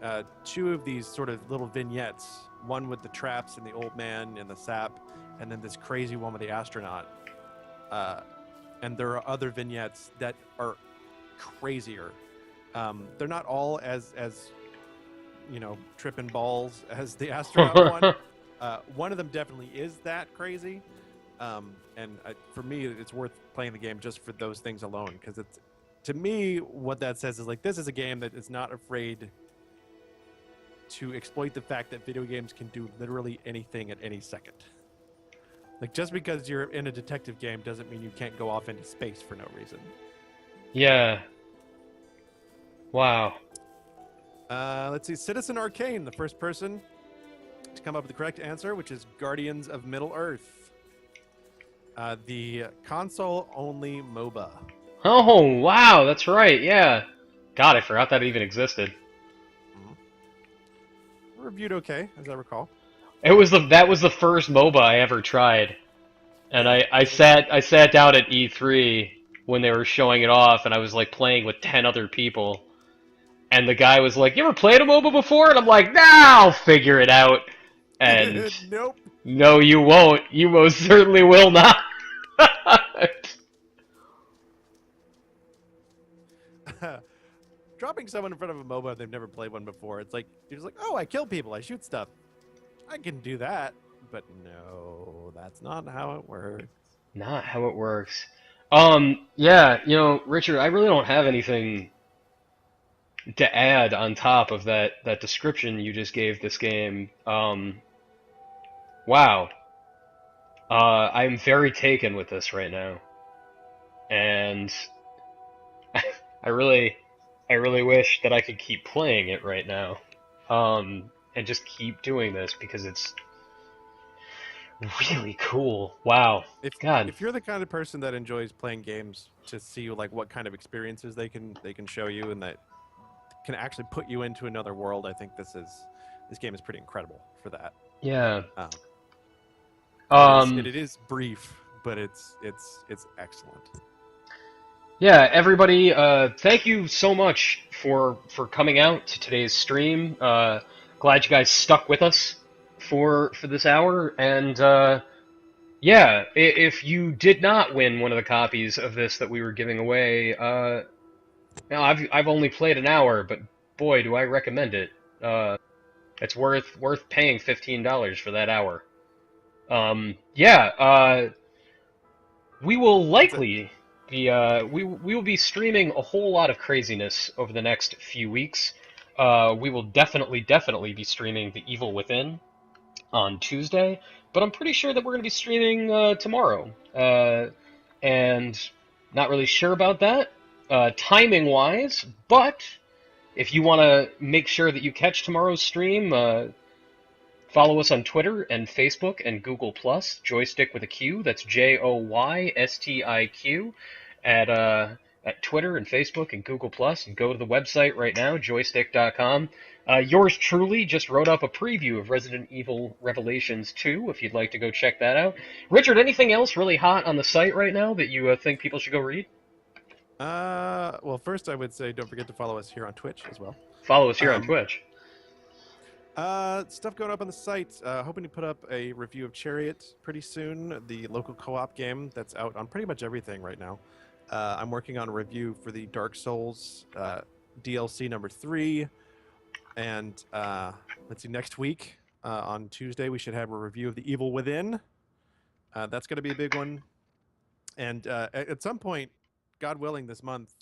2 of these sort of little vignettes. One with the traps and the old man and the sap, and then this crazy one with the astronaut. And there are other vignettes that are crazier. They're not all as you know, tripping balls as the astronaut one. One of them definitely is that crazy. And for me, it's worth playing the game just for those things alone, because it's, to me, what that says is like, this is a game that is not afraid to exploit the fact that video games can do literally anything at any second. Like, just because you're in a detective game doesn't mean you can't go off into space for no reason. Yeah. Wow. Let's see. Citizen Arcane, the first person to come up with the correct answer, which is Guardians of Middle-earth. The console-only MOBA. Oh, wow, that's right, yeah. God, I forgot that even existed. Reviewed okay, as I recall. That was the first MOBA I ever tried. And I sat down at E3 when they were showing it off, and I was like playing with 10 other people. And the guy was like, "You ever played a MOBA before?" And I'm like, "Nah, I'll figure it out." And Nope. no, you won't. You most certainly will not. Dropping someone in front of a MOBA they've never played one before, it's like, you're just like, oh, I kill people, I shoot stuff. I can do that. But no, that's not how it works. Not how it works. Yeah, you know, Richard, I really don't have anything to add on top of that description you just gave this game. Wow. I'm very taken with this right now. And I really wish that I could keep playing it right now. And just keep doing this because it's really cool. Wow. God. If you're the kind of person that enjoys playing games to see like what kind of experiences they can show you and that can actually put you into another world, I think this game is pretty incredible for that. Yeah. It is brief, but it's excellent. Yeah, everybody, thank you so much for coming out to today's stream. Glad you guys stuck with us for this hour, and yeah, if you did not win one of the copies of this that we were giving away, now I've only played an hour, but boy, do I recommend it. It's worth paying $15 for that hour. Yeah, we will That's it. likely be we will be streaming a whole lot of craziness over the next few weeks. We will definitely be streaming The Evil Within on Tuesday, but I'm pretty sure that we're going to be streaming tomorrow. And not really sure about that timing wise, but if you want to make sure that you catch tomorrow's stream, follow us on Twitter and Facebook and Google Plus, Joystiq with a Q. That's JOYSTIQ at Twitter and Facebook and Google Plus, and go to the website right now, joystiq.com. Yours truly just wrote up a preview of Resident Evil Revelations 2, if you'd like to go check that out. Richard, anything else really hot on the site right now that you think people should go read? Well, first I would say don't forget to follow us here on Twitch as well. Follow us here on Um, Twitch. Stuff going up on the site. Hoping to put up a review of Chariot pretty soon, the local co-op game that's out on pretty much everything right now. I'm working on a review for the Dark Souls DLC number 3, and let's see, next week on Tuesday we should have a review of The Evil Within. That's going to be a big one, and at some point, God willing, this month,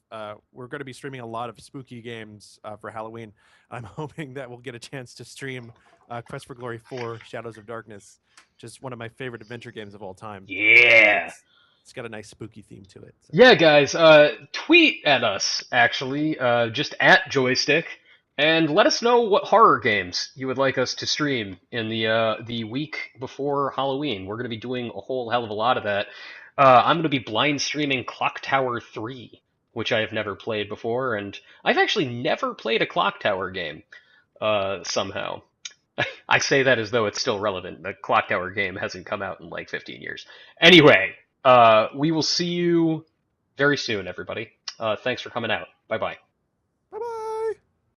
we're going to be streaming a lot of spooky games for Halloween. I'm hoping that we'll get a chance to stream Quest for Glory 4: Shadows of Darkness, just one of my favorite adventure games of all time. And Yeah. it's got a nice spooky theme to it. So. Yeah, guys, tweet at us, actually, just at Joystiq, and let us know what horror games you would like us to stream in the week before Halloween. We're going to be doing a whole hell of a lot of that. I'm going to be blind streaming Clock Tower 3, which I have never played before, and I've actually never played a Clock Tower game, somehow. I say that as though it's still relevant. The Clock Tower game hasn't come out in like 15 years. Anyway, we will see you very soon, everybody. Thanks for coming out. Bye bye.